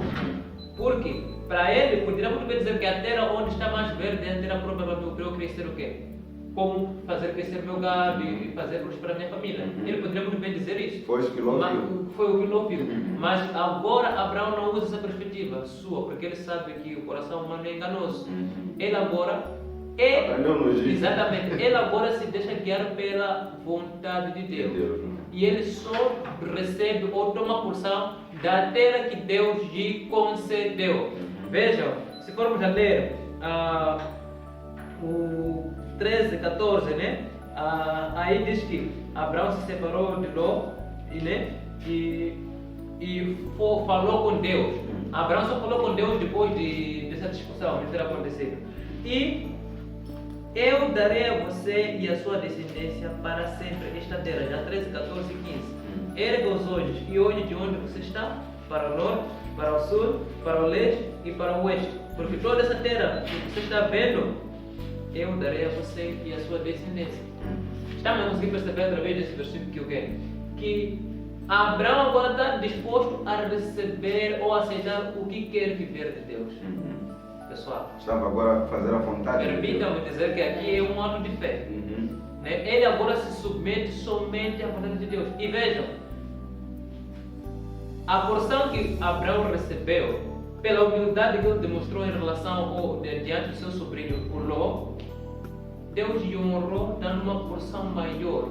Speaker 17: Porque, para ele, poderia muito bem dizer que a terra onde está mais verde é a terra própria para eu crescer o quê? Como fazer crescer meu gado e fazer prosperar minha família. Ele poderia muito bem dizer isso.
Speaker 15: Foi isso que Ló viu.
Speaker 17: Foi o que Ló viu. Mas agora Abraão não usa essa perspectiva sua, porque ele sabe que o coração humano é enganoso. Ele agora exatamente, ele agora se deixa guiar pela vontade de Deus. E ele só recebe ou toma porção da terra que Deus lhe concedeu. Vejam, se formos a ler o 13, 14, né? Aí diz que Abraão se separou de Ló, né? E falou com Deus. Abraão só falou com Deus depois dessa discussão, de ter acontecido. E eu darei a você e a sua descendência para sempre esta terra. Já 13, 14 e 15. Erga os olhos e olhe de onde você está, para o norte, para o sul, para o leste e para o oeste. Porque toda essa terra que você está vendo eu darei a você e a sua descendência. Estamos a conseguir perceber através desse versículo que o quê? Que Abraão agora está disposto a receber ou aceitar o que quer viver de Deus. Pessoal,
Speaker 15: estava agora a fazer a vontade.
Speaker 17: Permitam-me dizer que aqui é um ato de fé. Ele agora se submete somente à vontade de Deus. E vejam, a porção que Abraão recebeu, pela humildade que ele demonstrou em relação diante do seu sobrinho, o Ló, Deus lhe honrou dando uma porção maior.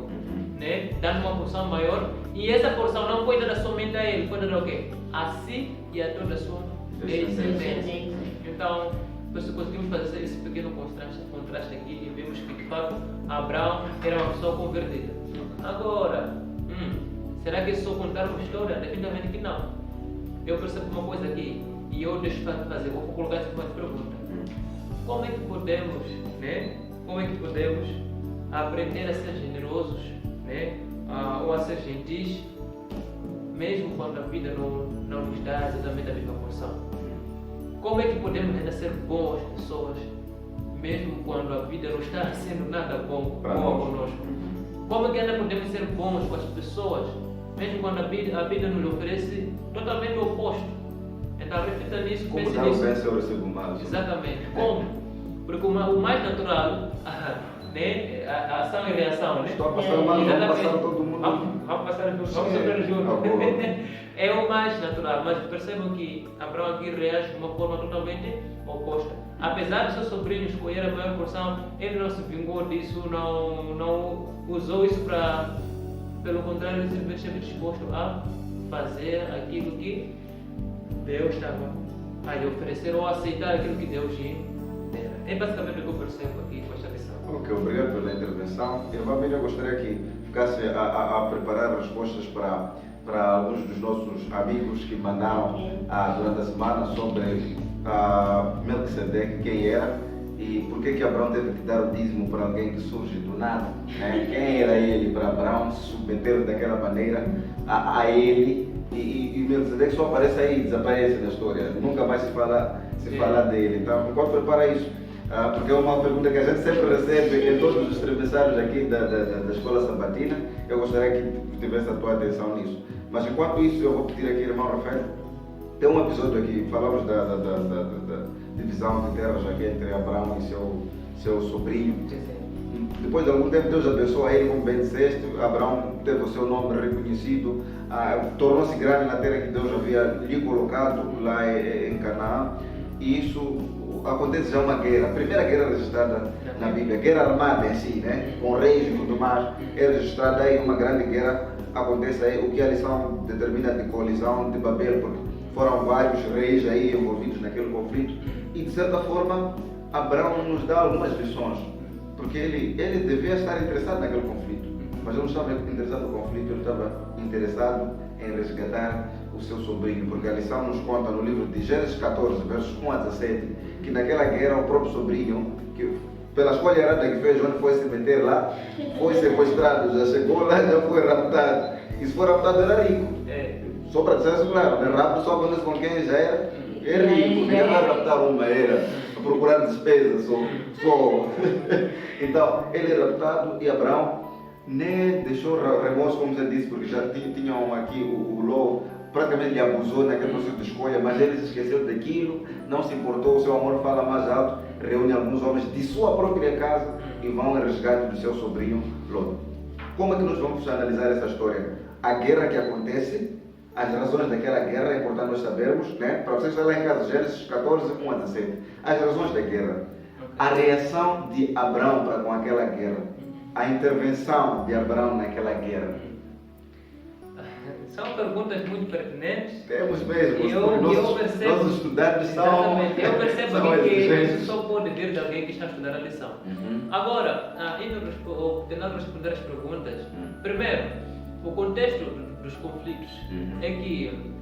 Speaker 17: Dando uma porção maior. E essa porção não foi dada somente a ele, foi dada o quê? A si e a toda a sua descendência. Então, se conseguimos fazer esse pequeno contraste aqui e vemos que de fato Abraão era uma pessoa convertida. Agora, será que é só contar uma história? Definitivamente que não. Eu percebo uma coisa aqui e eu deixo de fazer, vou colocar essa pergunta. Como é que podemos, Como é que podemos aprender a ser generosos, ou a ser gentis, mesmo quando a vida não nos dá exatamente a mesma porção? Como é que podemos ainda ser boas pessoas, mesmo quando a vida não está sendo nada boa conosco? Como é que ainda podemos ser bons com as pessoas, mesmo quando a vida nos oferece totalmente o oposto? Então reflita nisso, pense nisso.
Speaker 15: Como dar o mais?
Speaker 17: Exatamente. Como? Porque o mais natural, a ação e reação,
Speaker 15: Estou a passar mal, vamos passar todo mundo.
Speaker 17: Vamos sofrer juntos. É o mais natural, mas percebam que Abraão aqui reage de uma forma totalmente oposta. Apesar do seu sobrinho escolher a maior porção, ele não se vingou disso, não usou isso para, pelo contrário, ele esteve disposto a fazer aquilo que Deus estava a lhe oferecer ou a aceitar aquilo que Deus lhe dera. É basicamente o que eu percebo aqui com esta lição.
Speaker 15: Ok, obrigado pela intervenção. Eu gostaria que ficasse a preparar respostas para alguns dos nossos amigos que mandaram durante a semana sobre Melquisedeque, quem era e por que Abraão teve que dar o dízimo para alguém que surge do nada. Quem era ele para Abraão se submeter daquela maneira a ele? E Melquisedeque só aparece aí, desaparece na história, nunca mais se fala dele. Então, enquanto prepara isso, porque é uma pergunta que a gente sempre recebe em todos os travessários aqui da Escola Sabatina, eu gostaria que tivesse a tua atenção nisso. Mas enquanto isso, eu vou pedir aqui, irmão Rafael, tem um episódio aqui, falamos da divisão de terras aqui entre Abraão e seu sobrinho. Depois de algum tempo, Deus abençoou ele, como bem disseste. Abraão teve o seu nome reconhecido, tornou-se grande na terra que Deus havia lhe colocado lá em Canaã. E isso acontece já uma guerra, a primeira guerra registrada na Bíblia, guerra armada em si, com reis e tudo mais, é registrada aí uma grande guerra. Acontece aí o que a lição determina de colisão de Babel, porque foram vários reis aí envolvidos naquele conflito. E de certa forma, Abraão nos dá algumas lições. Porque ele devia estar interessado naquele conflito, mas ele não estava interessado no conflito, ele estava interessado em resgatar o seu sobrinho, porque a lição nos conta no livro de Gênesis 14, versos 1 a 17, que naquela guerra o próprio sobrinho, que pela escolha errada que fez, onde foi se meter lá, foi sequestrado, já chegou lá, já foi raptado, e se for raptado era rico. Só para dizer isso, claro, rapto só acontece com quem já era rico, não era raptar uma, era procurar despesas só. Então, ele é raptado e Abraão nem deixou remorso, como você disse, porque já tinham aqui o Ló, praticamente lhe abusou naquele processo de escolha, mas ele se esqueceu daquilo, não se importou, o seu amor fala mais alto, reúne alguns homens de sua própria casa e vão em resgate do seu sobrinho Ló. Como é que nós vamos analisar essa história? A guerra que acontece, as razões daquela guerra, é importante nós sabermos, para vocês estarem lá em casa, Gênesis 14, 1 a 17, as razões da guerra, a reação de Abraão para com aquela guerra, a intervenção de Abraão naquela guerra.
Speaker 17: São perguntas muito pertinentes.
Speaker 15: Temos mesmo,
Speaker 17: eu percebo,
Speaker 15: nossos estudantes são...
Speaker 17: Eu percebo que isso só pode vir de alguém que está a estudar a lição. Agora, tentando responder as perguntas, primeiro, o contexto dos conflitos é que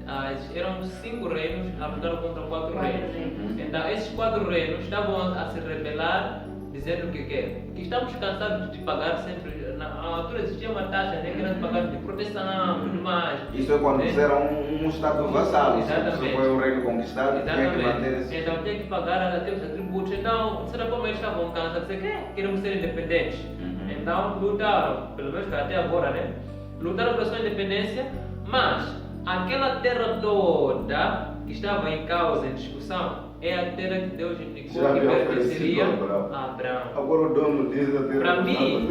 Speaker 17: eram 5 reinos a lutar contra 4 reinos. Então, esses 4 reinos estavam a se rebelar, dizendo que estamos cansados de pagar sempre altura existia uma taxa, né, que era pagada de proteção e tudo mais.
Speaker 15: Isso é quando você era um Estado vassalo,
Speaker 17: exatamente.
Speaker 15: Você foi um reino conquistado, tinha que manter esse...
Speaker 17: Então tinha que pagar até os atributos. Então, será como eles estavam cansados de dizer que queremos ser independentes. Então lutaram, pelo menos até agora, né? Lutaram pela sua independência, mas aquela terra toda que estava em causa, em discussão, é a terra que Deus indicou que pertenceria a Abraão.
Speaker 15: Agora o dono diz a terra.
Speaker 17: Para mim,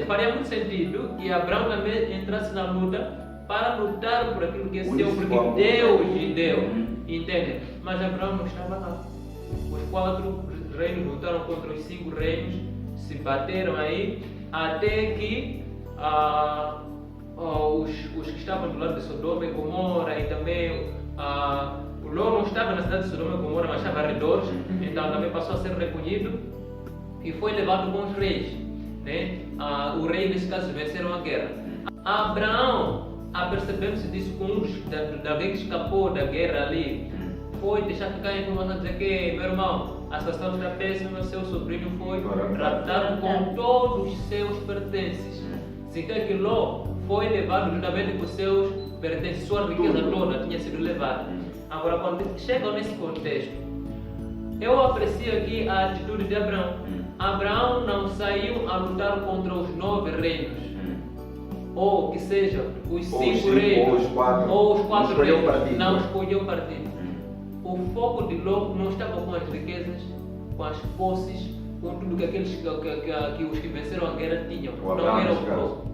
Speaker 17: faria muito sentido que Abraão também entrasse na luta para lutar por aquilo que é seu, porque Deus lhe deu, entende? Mas Abraão não estava lá. Os 4 reinos lutaram contra os 5 reinos, se bateram aí, até que os que estavam do lado de Sodoma e Gomorra e também o Ló não estava na cidade de Sodoma e Gomorra, mas estava arredores, então também passou a ser recolhido e foi levado com os reis, né? O rei, nesse caso, venceram a guerra. Abraão, apercebendo-se disso com de alguém que escapou da guerra ali, foi deixar ficar a informação dizer que, meu irmão, a situação está péssima, seu sobrinho foi raptado com todos os seus pertences. Significa que Ló foi levado juntamente com os seus pertences, sua riqueza toda tinha sido levada. Agora, quando chegam nesse contexto, eu aprecio aqui a atitude de Abraão. Abraão não saiu a lutar contra os 9 reinos, ou que seja, os 5 reinos, ou os 4 reinos, não escolheu partido. O foco de Ló não estava com as riquezas, com as posses, com tudo que aqueles que os que venceram a guerra tinham. Não era o foco.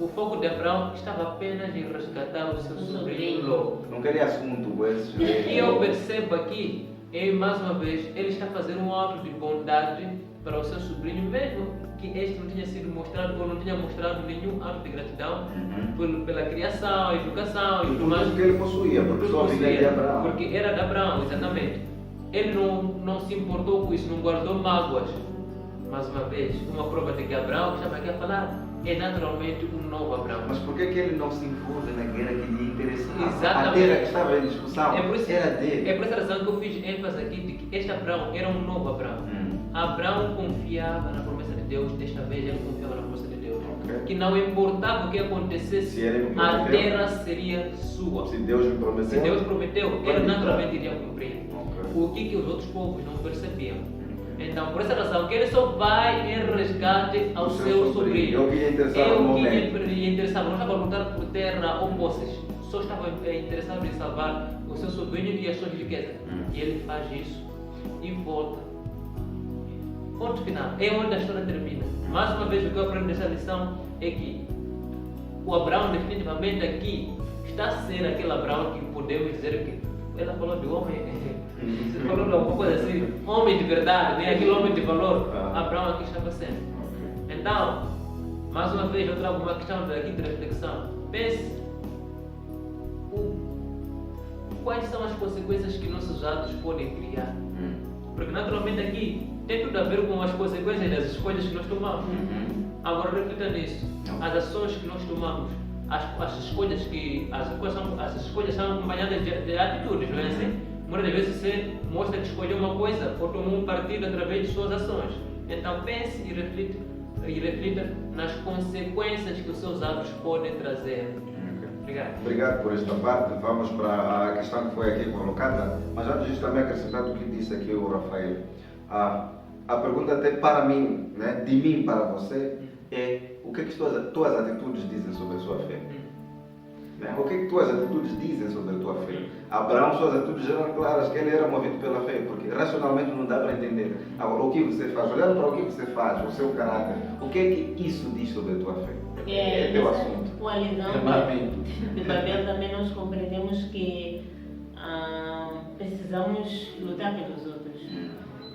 Speaker 17: O foco de Abraão estava apenas em resgatar o seu sobrinho Ló.
Speaker 15: Não queria assunto com esses.
Speaker 17: E eu percebo aqui, mais uma vez, ele está fazendo um ato de bondade para o seu sobrinho, mesmo que este não tinha sido mostrado ou não tinha mostrado nenhum ato de gratidão pela criação, educação e tudo mais.
Speaker 15: Que ele possuía, porque só vinha de Abraão.
Speaker 17: Porque era de Abraão, exatamente. Ele não se importou com isso, não guardou mágoas. Mais uma vez, uma prova de que Abraão, que estava aqui a falar, é naturalmente um novo Abraão.
Speaker 15: Mas por que ele não se envolve na guerra que lhe interessava?
Speaker 17: Exatamente.
Speaker 15: A terra que estava em discussão era dele.
Speaker 17: É por essa razão que eu fiz ênfase aqui de que este Abraão era um novo Abraão. Abraão confiava na promessa de Deus, desta vez ele confiava na promessa de Deus. Que não importava o que acontecesse, a terra seria sua.
Speaker 15: Se Deus
Speaker 17: prometeu, ele naturalmente iria cumprir. O que os outros povos não percebiam. Então, por essa razão, que ele só vai em resgate ao seu sobrinho.
Speaker 15: Eu que interessava no momento.
Speaker 17: Não estava a lutar por terra ou posses. Só estava interessado em salvar o seu sobrinho e as suas riquezas. E ele faz isso e volta. Ponto final. É onde a história termina. Mais uma vez, o que eu aprendo dessa lição é que o Abraão, definitivamente aqui, está a ser aquele Abraão que podemos dizer que ela falou de homem, você falou de alguma coisa assim, homem de verdade, né? Aquele homem de valor. Abraão aqui estava sendo. Então, mais uma vez, eu trago uma questão aqui de reflexão. Pense quais são as consequências que nossos atos podem criar. Porque naturalmente aqui tem tudo a ver com as consequências das escolhas que nós tomamos. Agora reflita nisso. As ações que nós tomamos, as escolhas são acompanhadas de atitudes, não é assim? Muitas vezes você mostra que escolheu uma coisa ou tomou um partido através de suas ações. Então pense e reflita nas consequências que os seus atos podem trazer. Obrigado.
Speaker 15: Obrigado por esta parte. Vamos para a questão que foi aqui colocada. Mas antes disso, também acrescentar o que disse aqui o Rafael. A pergunta até para mim, né, de mim para você, é o que tuas atitudes dizem sobre a sua fé? Né? O que tuas atitudes dizem sobre a tua fé? Abraão, suas atitudes eram claras, que ele era movido pela fé, porque racionalmente não dá para entender. Agora, o que você faz, olhando para o que você faz, o seu caráter, o que é que isso diz sobre a tua fé? É teu assunto.
Speaker 18: Com a lição de Babel também nós compreendemos que precisamos lutar pelos outros.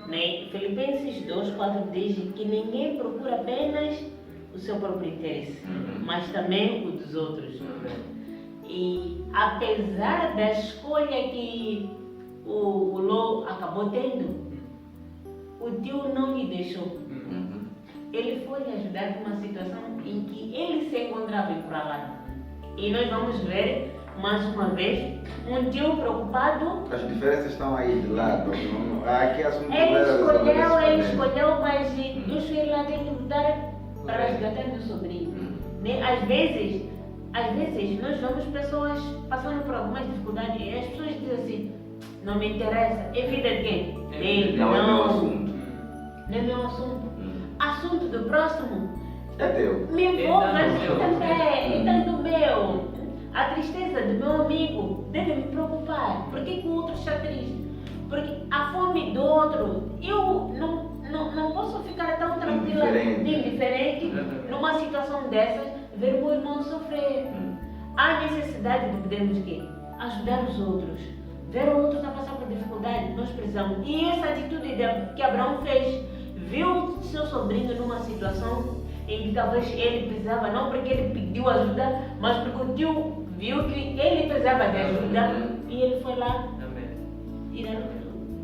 Speaker 18: Né? Filipenses 2:4 diz que ninguém procura apenas o seu próprio interesse, mas também o dos outros. E apesar da escolha que o Ló acabou tendo, o tio não lhe deixou. Ele foi ajudar numa situação em que ele se encontrava encurralado. E nós vamos ver, mais uma vez, um tio preocupado.
Speaker 15: As diferenças estão aí de lado.
Speaker 18: Ele escolheu, mas os filhos lá têm que lutar para resgatar meu sobrinho. Né? Às vezes nós vemos pessoas passando por algumas dificuldades e as pessoas dizem assim, não me interessa, é vida de quem? Dele,
Speaker 15: não é meu assunto.
Speaker 18: Não é meu assunto. Assunto do próximo
Speaker 15: é teu.
Speaker 18: Me envolve também, então do meu. A tristeza do meu amigo deve me preocupar. Por que o outro está triste? Porque a fome do outro, eu não posso ficar tão tranquila, indiferente, numa situação dessas, ver o meu irmão sofrer. Há necessidade de podermos ajudar os outros. Ver o outro está passando por dificuldade, nós precisamos. E essa atitude que Abraão fez, viu seu sobrinho numa situação em que talvez ele precisava, não porque ele pediu ajuda, mas porque o tio viu que ele precisava de ajuda e ele foi lá tirar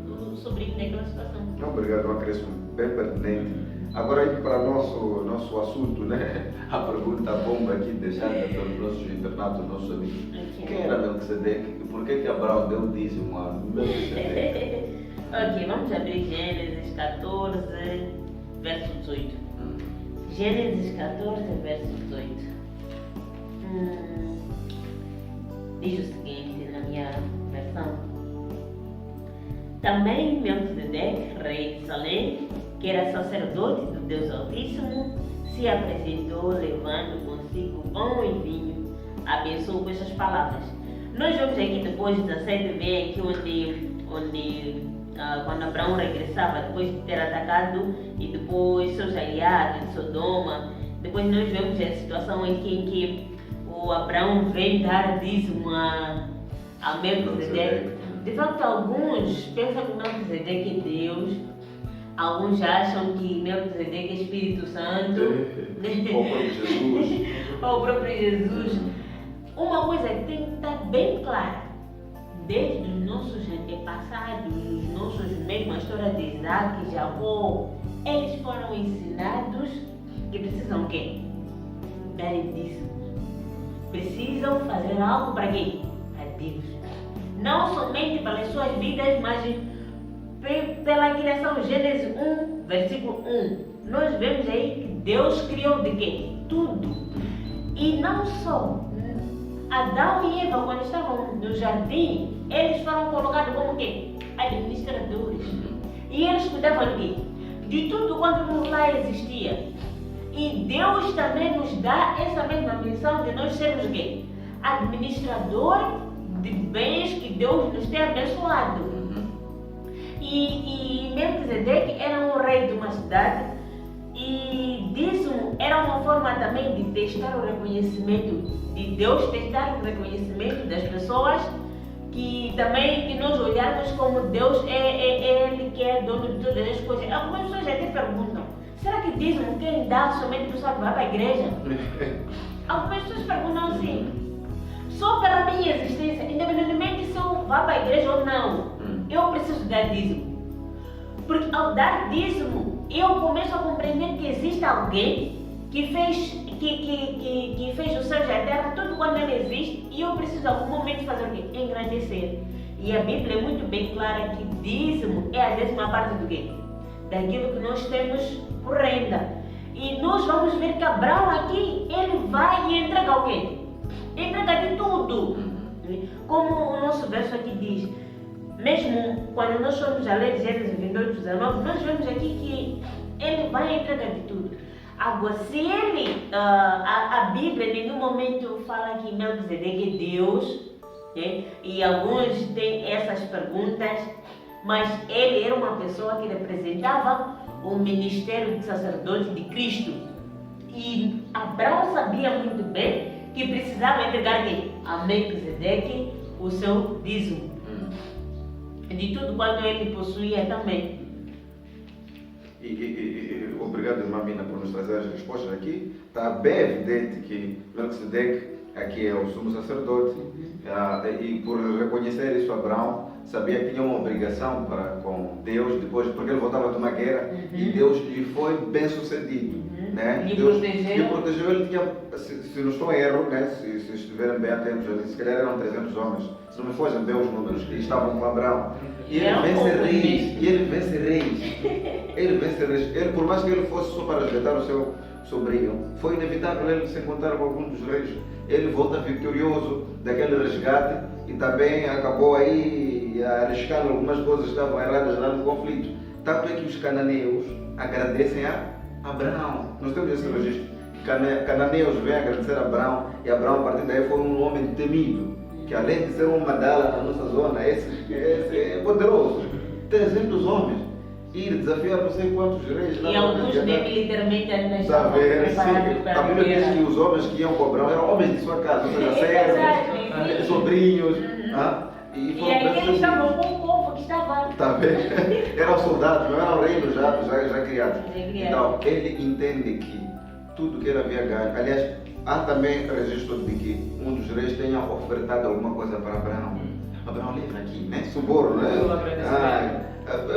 Speaker 18: o sobrinho daquela situação.
Speaker 15: Obrigado, um acréscimo bem pertinente. Agora, aí para nosso assunto, né? A pergunta bomba aqui deixada pelos nossos internatos, nossos amigos. Quem era Melquisedeque e por que Abraão deu o dízimo a Melquisedeque?
Speaker 18: Ok, vamos abrir Gênesis 14, verso 18. Gênesis 14, verso 18. Diz o seguinte na minha versão. Também Melquisedeque, rei de Salém, que era sacerdote do Deus Altíssimo, se apresentou levando consigo pão e vinho, abençoou com estas palavras. Nós vemos aqui depois 17b, aqui onde quando Abraão regressava, depois de ter atacado e depois seus aliados de Sodoma, depois nós vemos a situação em que o Abraão vem dar dízimo a Melquisedeque. De facto, alguns pensam que Melquisedeque é Deus, alguns acham que Melquisedeque é Espírito Santo,
Speaker 15: ou o próprio Jesus.
Speaker 18: ou o próprio Jesus. Uma coisa que tem que estar bem clara, desde os nossos antepassados, mesmo a história de Isaac e Jacó, eles foram ensinados que precisam o quê? Dar dízimo. Precisam fazer algo para quê? Para Deus. Não somente pelas suas vidas, mas pela criação. Gênesis 1, versículo 1. Nós vemos aí que Deus criou de quê? Tudo. E não só. Adão e Eva, quando estavam no jardim, eles foram colocados como quê? Administradores. E eles cuidavam de quê? De tudo quanto lá existia. E Deus também nos dá essa mesma missão de nós sermos o quê? Administrador de bens que Deus nos tem abençoado. E Melquisedeque era um rei de uma cidade e dízimo era uma forma também de testar o reconhecimento de Deus, testar o reconhecimento das pessoas, que também que nós olharmos como Deus é Ele que é dono de todas as coisas. Algumas pessoas até perguntam, será que dízimo quem dá somente pessoa que vai para a igreja? Algumas pessoas perguntam assim, só pela minha existência, independentemente se eu vá para a igreja ou não, eu preciso dar dízimo. Porque ao dar dízimo, eu começo a compreender que existe alguém que fez o céu e a terra, tudo quando ele existe, e eu preciso em algum momento fazer o quê? Engrandecer. E a Bíblia é muito bem clara que dízimo é a 10ª parte do quê? Daquilo que nós temos por renda. E nós vamos ver que Abraão aqui, ele vai e entrega o quê? Entrega de tudo. Como o nosso verso aqui diz, mesmo quando nós formos a ler Gênesis 28, 19, nós vemos aqui que ele vai e entrega de tudo. Agora, se ele, a Bíblia em nenhum momento fala que Melquisedeque é Deus, né? E alguns têm essas perguntas, mas ele era uma pessoa que representava o ministério de sacerdote de Cristo. E Abraão sabia muito bem que precisava entregar a Melquisedeque o seu dízimo. De tudo quanto ele possuía também.
Speaker 15: Obrigado, irmã Mina, por nos trazer as respostas aqui. Está bem evidente que Melquisedeque aqui é o sumo sacerdote, e por reconhecer isso, Abraão sabia que tinha uma obrigação para com Deus, depois, porque ele voltava de uma guerra, e Deus lhe foi bem sucedido. Né? Deus lhe protegeu. Ele tinha, se não estou em erro, né? se estiverem bem atentos ali, se calhar eram 300 homens, se não me fogem bem os números, que estavam com Abraão. E ele vence reis. Ele, por mais que ele fosse só para resgatar o sobrinho, foi inevitável ele se encontrar com algum dos reis. Ele volta vitorioso daquele resgate e também acabou aí arriscando algumas coisas que estavam erradas lá no conflito. Tanto é que os cananeus agradecem a Abraão. Nós temos esse registro. Cananeus vêm agradecer a Abraão e Abraão, a partir daí, foi um homem temido, que além de ser um Madala na nossa zona, esse é poderoso. 300 homens. Ir desafiar não sei quantos reis.
Speaker 18: E alguns nem literalmente ainda
Speaker 15: estavam preparados para a Bíblia diz que os homens que iam com Abraão eram homens de sua casa, ou seja, servos, sobrinhos.
Speaker 18: E aí eles estavam com o povo que estava...
Speaker 15: Tá vendo? Eram soldados, não eram reinos já criados. Então, ele entende que tudo que ele havia ganho... Aliás, há também registro de que um dos reis tenha ofertado alguma coisa para Abraão. Abraão livra aqui, né? Suborno, né?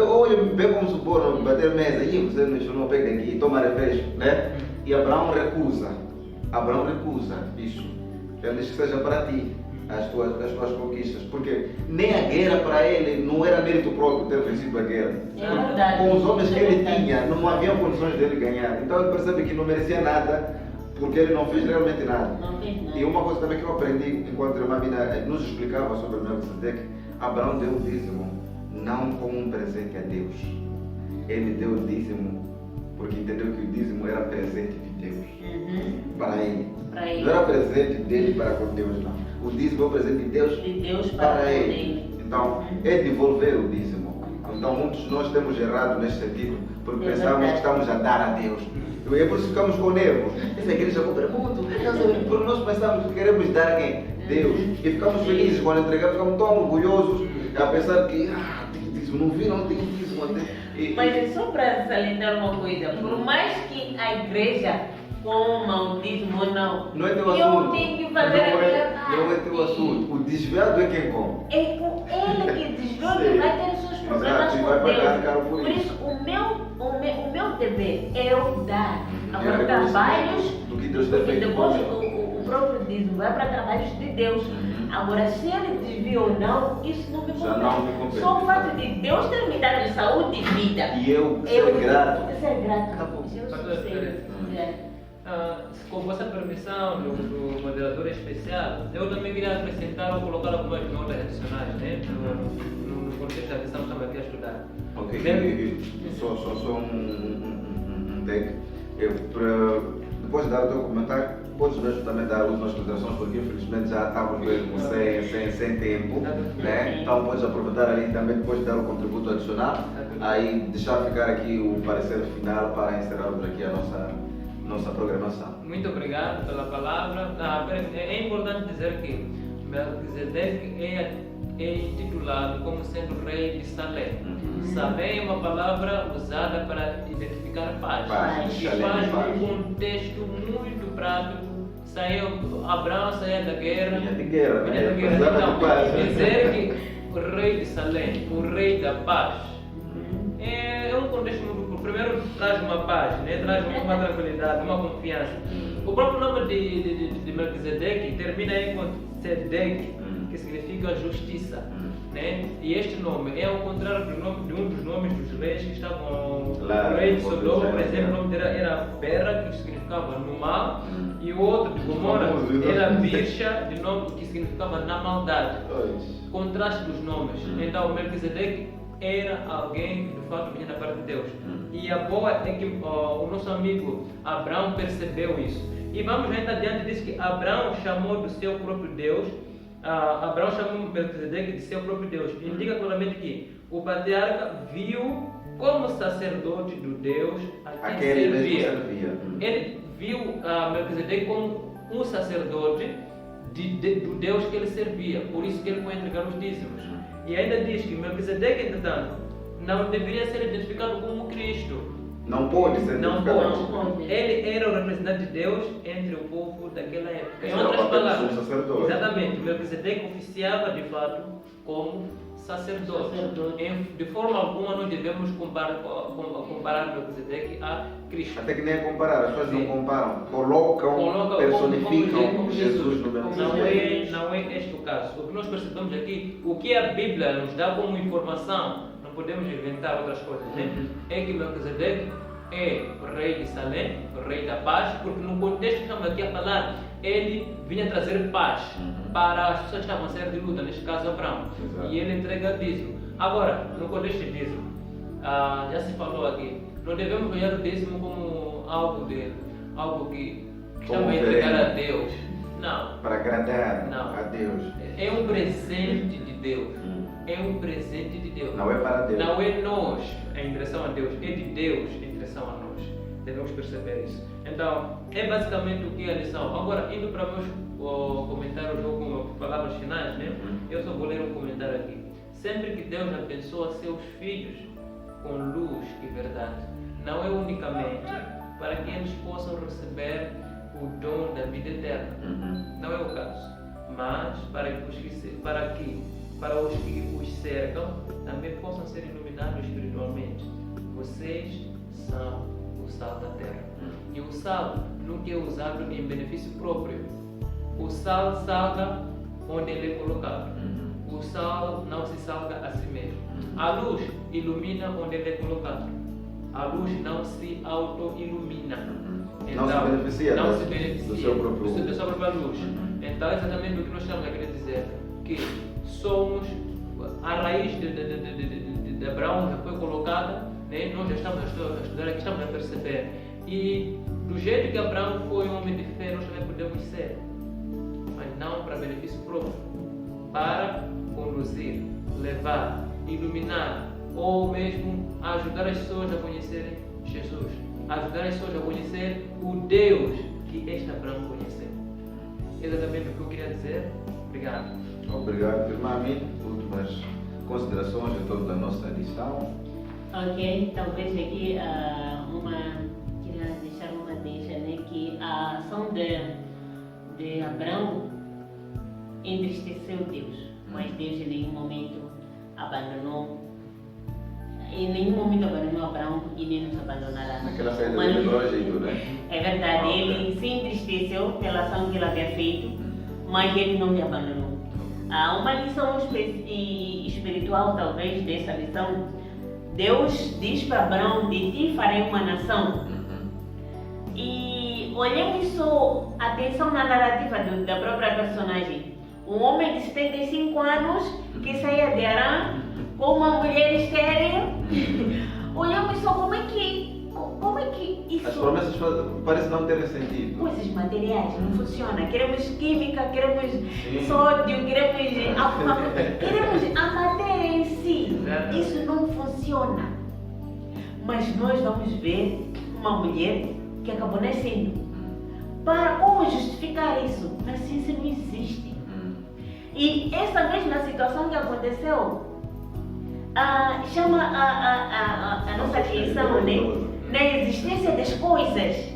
Speaker 15: Olha, pega um suborno, bater mesa, e você não pega aqui, toma refresco, né? E Abraão recusa isso. Ele diz que seja para ti as tuas conquistas, porque nem a guerra para ele não era mérito próprio ter vencido a guerra. Com os homens que ele tinha, não havia condições dele ganhar. Então ele percebe que não merecia nada, porque ele não fez realmente nada. E uma coisa também que eu aprendi enquanto a irmã Mina nos explicava sobre Melquisedeque, Abraão deu o dízimo não como um presente a Deus. Ele deu o dízimo porque entendeu que o dízimo era presente de Deus para ele. Não era presente dele para com Deus, não. O dízimo é o presente de Deus para ele. Então, é devolver o dízimo. Então, muitos de nós temos errado nesse sentido, porque pensamos que estamos a dar a Deus. E é por isso que ficamos com nervos. Essa igreja cobra muito, porque nós pensamos que queremos dar a quem? Deus. E ficamos felizes quando entregamos, ficamos tão orgulhosos a pensar que tem dízimo, não vi, não tem dízimo.
Speaker 18: Mas é só para salientar uma coisa, por mais que a igreja coma o dízimo ou não,
Speaker 15: não é teu assunto.
Speaker 18: Eu tenho que fazer aquela parte.
Speaker 15: Não é teu assunto. O desviado é quem come.
Speaker 18: É com ele que desviou que vai ter os seus problemas com Deus. Por isso, o meu dever é eu dar. Agora, trabalhos, porque depois o próprio dízimo vai para trabalhos de Deus. Agora, se ele desviou ou não, isso não me compete. Só o fato de Deus ter me dado saúde e vida.
Speaker 15: E eu ser grato.
Speaker 18: Ser grato.
Speaker 15: Acabou.
Speaker 17: Com vossa permissão do moderador especial, eu também queria acrescentar ou colocar algumas notas adicionais, né? No contexto da lição que estamos aqui a estudar.
Speaker 15: Ok, só um take. Depois de dar o teu comentário, podes mesmo também dar as últimas considerações, porque infelizmente já estamos mesmo sem tempo, né? Então podes aproveitar ali também, depois de dar o contributo adicional, aí deixar ficar aqui o parecer final para encerrarmos aqui a nossa programação.
Speaker 17: Muito obrigado pela palavra. É importante dizer que Melquisedeque é intitulado como sendo rei de Salém. Salém é uma palavra usada para identificar paz. E paz num contexto muito prático. Abraão saía da guerra. Então, dizer que o rei de Salém, o rei da paz, é um contexto muito. Primeiro traz uma paz, né? Traz uma tranquilidade, uma confiança. O próprio nome de Melquisedeque termina em com Tzedek, que significa justiça. Né? E este nome é ao contrário de um dos nomes dos reis que estavam. O rei de Sodoma, por exemplo, o nome dele era Bera, que significava no mal, e o outro de Gomorra era Birsha, de nome que significava na maldade. Contraste dos nomes. Então, Melquisedeque era alguém que de fato vinha da parte de Deus. E a boa é que o nosso amigo Abraão percebeu isso. E vamos ainda adiante, diz que Abraão chamou do seu próprio Deus. Abraão chamou Melquisedeque de seu próprio Deus. Indica claramente que o patriarca viu como sacerdote do Deus a quem servia. Ele viu Melquisedeque como um sacerdote do Deus que ele servia. Por isso que ele foi entregar os dízimos. E ainda diz que Melquisedeque, entretanto, não deveria ser identificado como Cristo.
Speaker 15: Não pode ser identificado.
Speaker 17: Ele era o representante de Deus entre o povo daquela época. Em outras palavras, exatamente, Melquisedeque oficiava de fato como sacerdote. De forma alguma não devemos comparar Melquisedeque a Cristo.
Speaker 15: Até que nem comparar, as pessoas não comparam. Colocam, personificam Jesus no Melquisedeque.
Speaker 17: Não é este o caso. O que nós percebemos aqui, o que a Bíblia nos dá como informação, não podemos inventar outras coisas, né? É que Melquisedeque é o rei de Salém, o rei da paz, porque no contexto que estamos aqui a falar, ele vinha trazer paz para as pessoas que estavam a ser de luta, neste caso Abraão. E ele entrega dízimo. Agora, no contexto de dízimo, já se falou aqui, não devemos olhar o dízimo como algo que estamos a entregar a Deus. Não.
Speaker 15: Para agradar
Speaker 17: não.
Speaker 15: a Deus.
Speaker 17: É um presente de Deus. É um presente de Deus.
Speaker 15: Não é para Deus.
Speaker 17: Não é nós em direção a Deus, é de Deus em direção a nós. Devemos perceber isso. Então, é basicamente o que é a lição. Agora, indo para meus comentários ou como palavras finais, né? Eu só vou ler um comentário aqui. Sempre que Deus abençoa seus filhos com luz e verdade, não é unicamente para que eles possam receber o dom da vida eterna. Não é o caso. Mas para os que os cercam também possam ser iluminados espiritualmente. Vocês são o sal da terra. E o sal nunca é usado em benefício próprio. O sal salga onde ele é colocado. O sal não se salga a si mesmo. A luz ilumina onde ele é colocado. A luz não se auto-ilumina. Então,
Speaker 15: não se beneficia
Speaker 17: do
Speaker 15: seu
Speaker 17: sua própria luz. Então, é exatamente o que nós estamos a querer dizer. Que somos, a raiz de Abraão já foi colocada, né? Nós já estamos a estudar aqui, estamos a perceber. E do jeito que Abraão foi um homem de fé, nós também podemos ser. Mas não para benefício próprio. Para conduzir, levar, iluminar ou mesmo ajudar as pessoas a conhecerem Jesus. Ajudar as pessoas a conhecer o Deus que este Abraão conheceu. Exatamente o que eu queria dizer. Obrigado.
Speaker 15: Obrigado, irmã Amin. Últimas considerações de toda a nossa lição.
Speaker 18: Ok, talvez aqui queria deixar uma deixa, né, que a ação de Abraão entristeceu Deus, mas Deus em nenhum momento abandonou. Em nenhum momento abandonou Abraão e nem nos abandonará.
Speaker 15: Naquela saída do projeto, né?
Speaker 18: É verdade, ele se entristeceu pela ação que ele havia feito, mas ele não me abandonou. Uma lição espiritual, talvez, dessa lição, Deus diz para Abraão: de ti farei uma nação. E olhemos só, atenção na narrativa da própria personagem. Um homem de 75 anos que saía de Arã com uma mulher estéril. Olhamos só como é que isso...
Speaker 15: As promessas parecem não terem sentido.
Speaker 18: Coisas materiais, não funciona. Queremos química, queremos sódio, queremos a matéria em si. Isso não funciona. Mas nós vamos ver uma mulher que acabou nascendo. Para como justificar isso? Na ciência não existe. E essa mesma situação que aconteceu chama a nossa atenção, né? Na existência das coisas.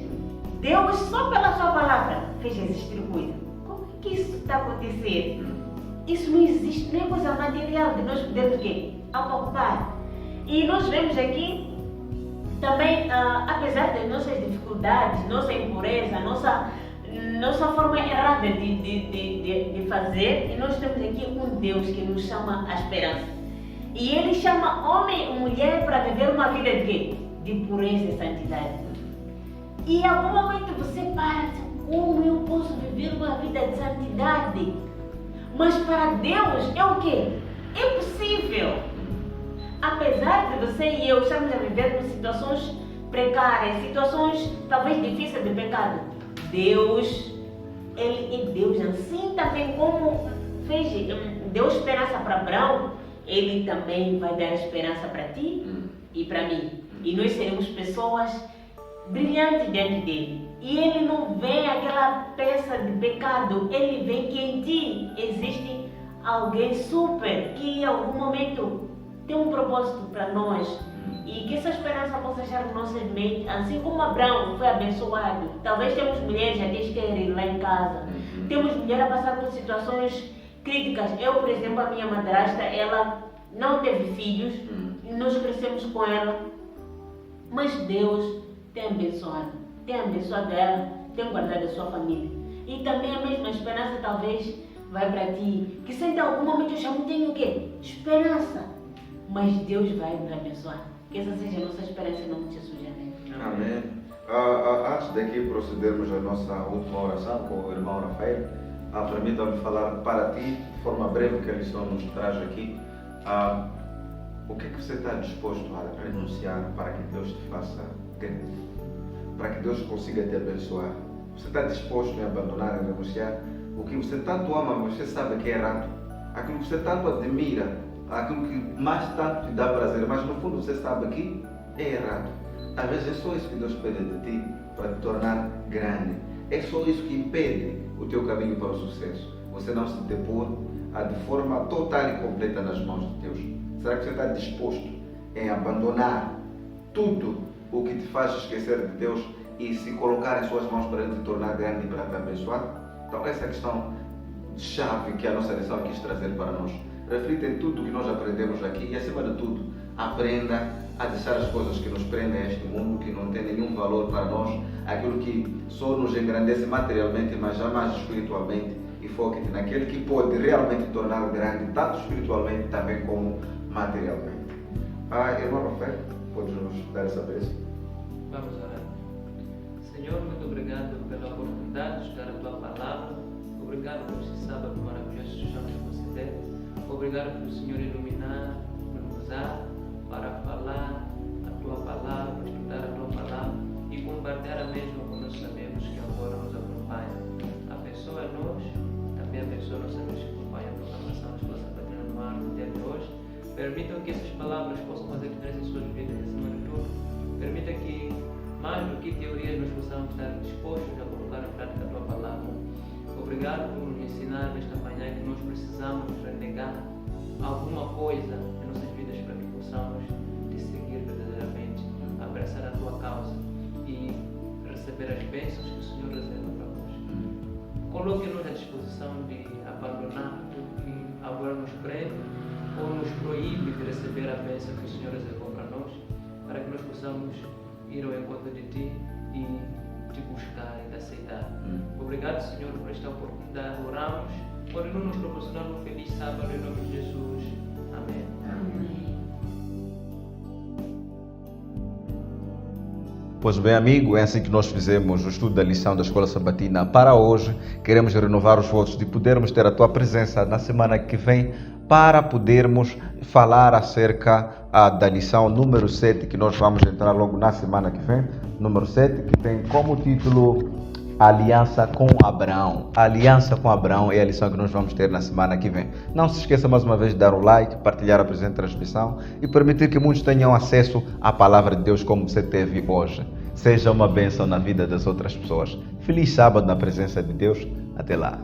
Speaker 18: Deus, só pela sua palavra, fez existir coisa. Como é que isso está acontecendo? Isso não existe, não é coisa material de nós podermos o quê? Apalpar. E nós vemos aqui também, apesar das nossas dificuldades, nossa impureza, nossa forma errada de fazer, e nós temos aqui um Deus que nos chama a esperança. E Ele chama homem e mulher para viver uma vida de quê? De pureza e santidade. E em algum momento você para e diz: como eu posso viver uma vida de santidade? Mas para Deus é o quê? É possível. Apesar de você e eu estarmos a viver por situações precárias, situações talvez difíceis de pecado, Deus, Ele é Deus. Assim também como deu esperança para Abraão, Ele também vai dar esperança para ti e para mim. E nós seremos pessoas brilhantes diante dele. E ele não vê aquela peça de pecado, ele vê que em ti existe alguém super que em algum momento tem um propósito para nós. E que essa esperança possa estar em nossas mentes, assim como Abraão foi abençoado. Talvez temos mulheres até estéril lá em casa, temos mulheres a passar por situações críticas. Eu, por exemplo, a minha madrasta, ela não teve filhos, e nós crescemos com ela. Mas Deus tem abençoado ela, tem guardado a sua família. E também a mesma esperança talvez vai para ti, que sempre em algum momento eu já não tenho o quê? Esperança. Mas Deus vai nos abençoar. Que essa seja a nossa esperança em nome de Jesus. Amém.
Speaker 15: Amém. Antes daqui procedermos à nossa última oração com o irmão Rafael, permita-me falar para ti, de forma breve, que a lição nos traz aqui. O que é que você está disposto a renunciar para que Deus te faça grande? Para que Deus consiga te abençoar? Você está disposto a abandonar e renunciar o que você tanto ama, mas você sabe que é errado? Aquilo que você tanto admira, aquilo que mais tanto te dá prazer, mas no fundo você sabe que é errado. Às vezes é só isso que Deus pede de ti para te tornar grande. É só isso que impede o teu caminho para o sucesso. Você não se depor de forma total e completa nas mãos de Deus. Será que você está disposto em abandonar tudo o que te faz esquecer de Deus e se colocar em suas mãos para Ele te tornar grande e para te abençoar? Então essa é a questão chave que a nossa lição quis trazer para nós. Reflita em tudo que nós aprendemos aqui e, acima de tudo, aprenda a deixar as coisas que nos prendem a este mundo, que não tem nenhum valor para nós, aquilo que só nos engrandece materialmente, mas jamais espiritualmente, e foque-te naquele que pode realmente tornar grande, tanto espiritualmente também como materialmente. Irmão Rafael, podes nos dar essa bênção?
Speaker 17: Vamos orar. Senhor, muito obrigado pela oportunidade de estudar a Tua Palavra. Obrigado por este sábado maravilhoso que já nos conceder. Obrigado por o Senhor iluminar, nos usar para falar a Tua Palavra, estudar a Tua Palavra e compartilhar a mesma com nossos amigos que agora nos acompanham. Abençoa-nos, também abençoa nossos amigos que acompanham a programação da Escola Sabatina no ar no dia de hoje. Permitam que essas palavras possam fazer diferença em suas vidas acima de tudo. Permita que, mais do que teorias, nós possamos estar dispostos a colocar em prática a Tua Palavra. Obrigado por nos ensinar nesta manhã que nós precisamos renegar alguma coisa em nossas vidas para que possamos te seguir verdadeiramente, abraçar a Tua causa e receber as bênçãos que o Senhor reserva para nós. Coloque-nos à disposição de abandonar tudo que agora nos prende ou nos proíbe de receber a bênção que o Senhor reservou para nós, para que nós possamos ir ao encontro de Ti e te buscar e te aceitar. Obrigado, Senhor, por esta oportunidade. Oramos, continua nos proporcionando um feliz sábado em nome de Jesus. Amém.
Speaker 15: Pois bem, amigo, é assim que nós fizemos o estudo da lição da Escola Sabatina para hoje. Queremos renovar os votos de podermos ter a Tua presença na semana que vem para podermos falar acerca da lição número 7, que nós vamos entrar logo na semana que vem. Número 7, que tem como título Aliança com Abraão. A aliança com Abraão é a lição que nós vamos ter na semana que vem. Não se esqueça mais uma vez de dar um like, partilhar a presente transmissão e permitir que muitos tenham acesso à Palavra de Deus como você teve hoje. Seja uma bênção na vida das outras pessoas. Feliz sábado na presença de Deus. Até lá.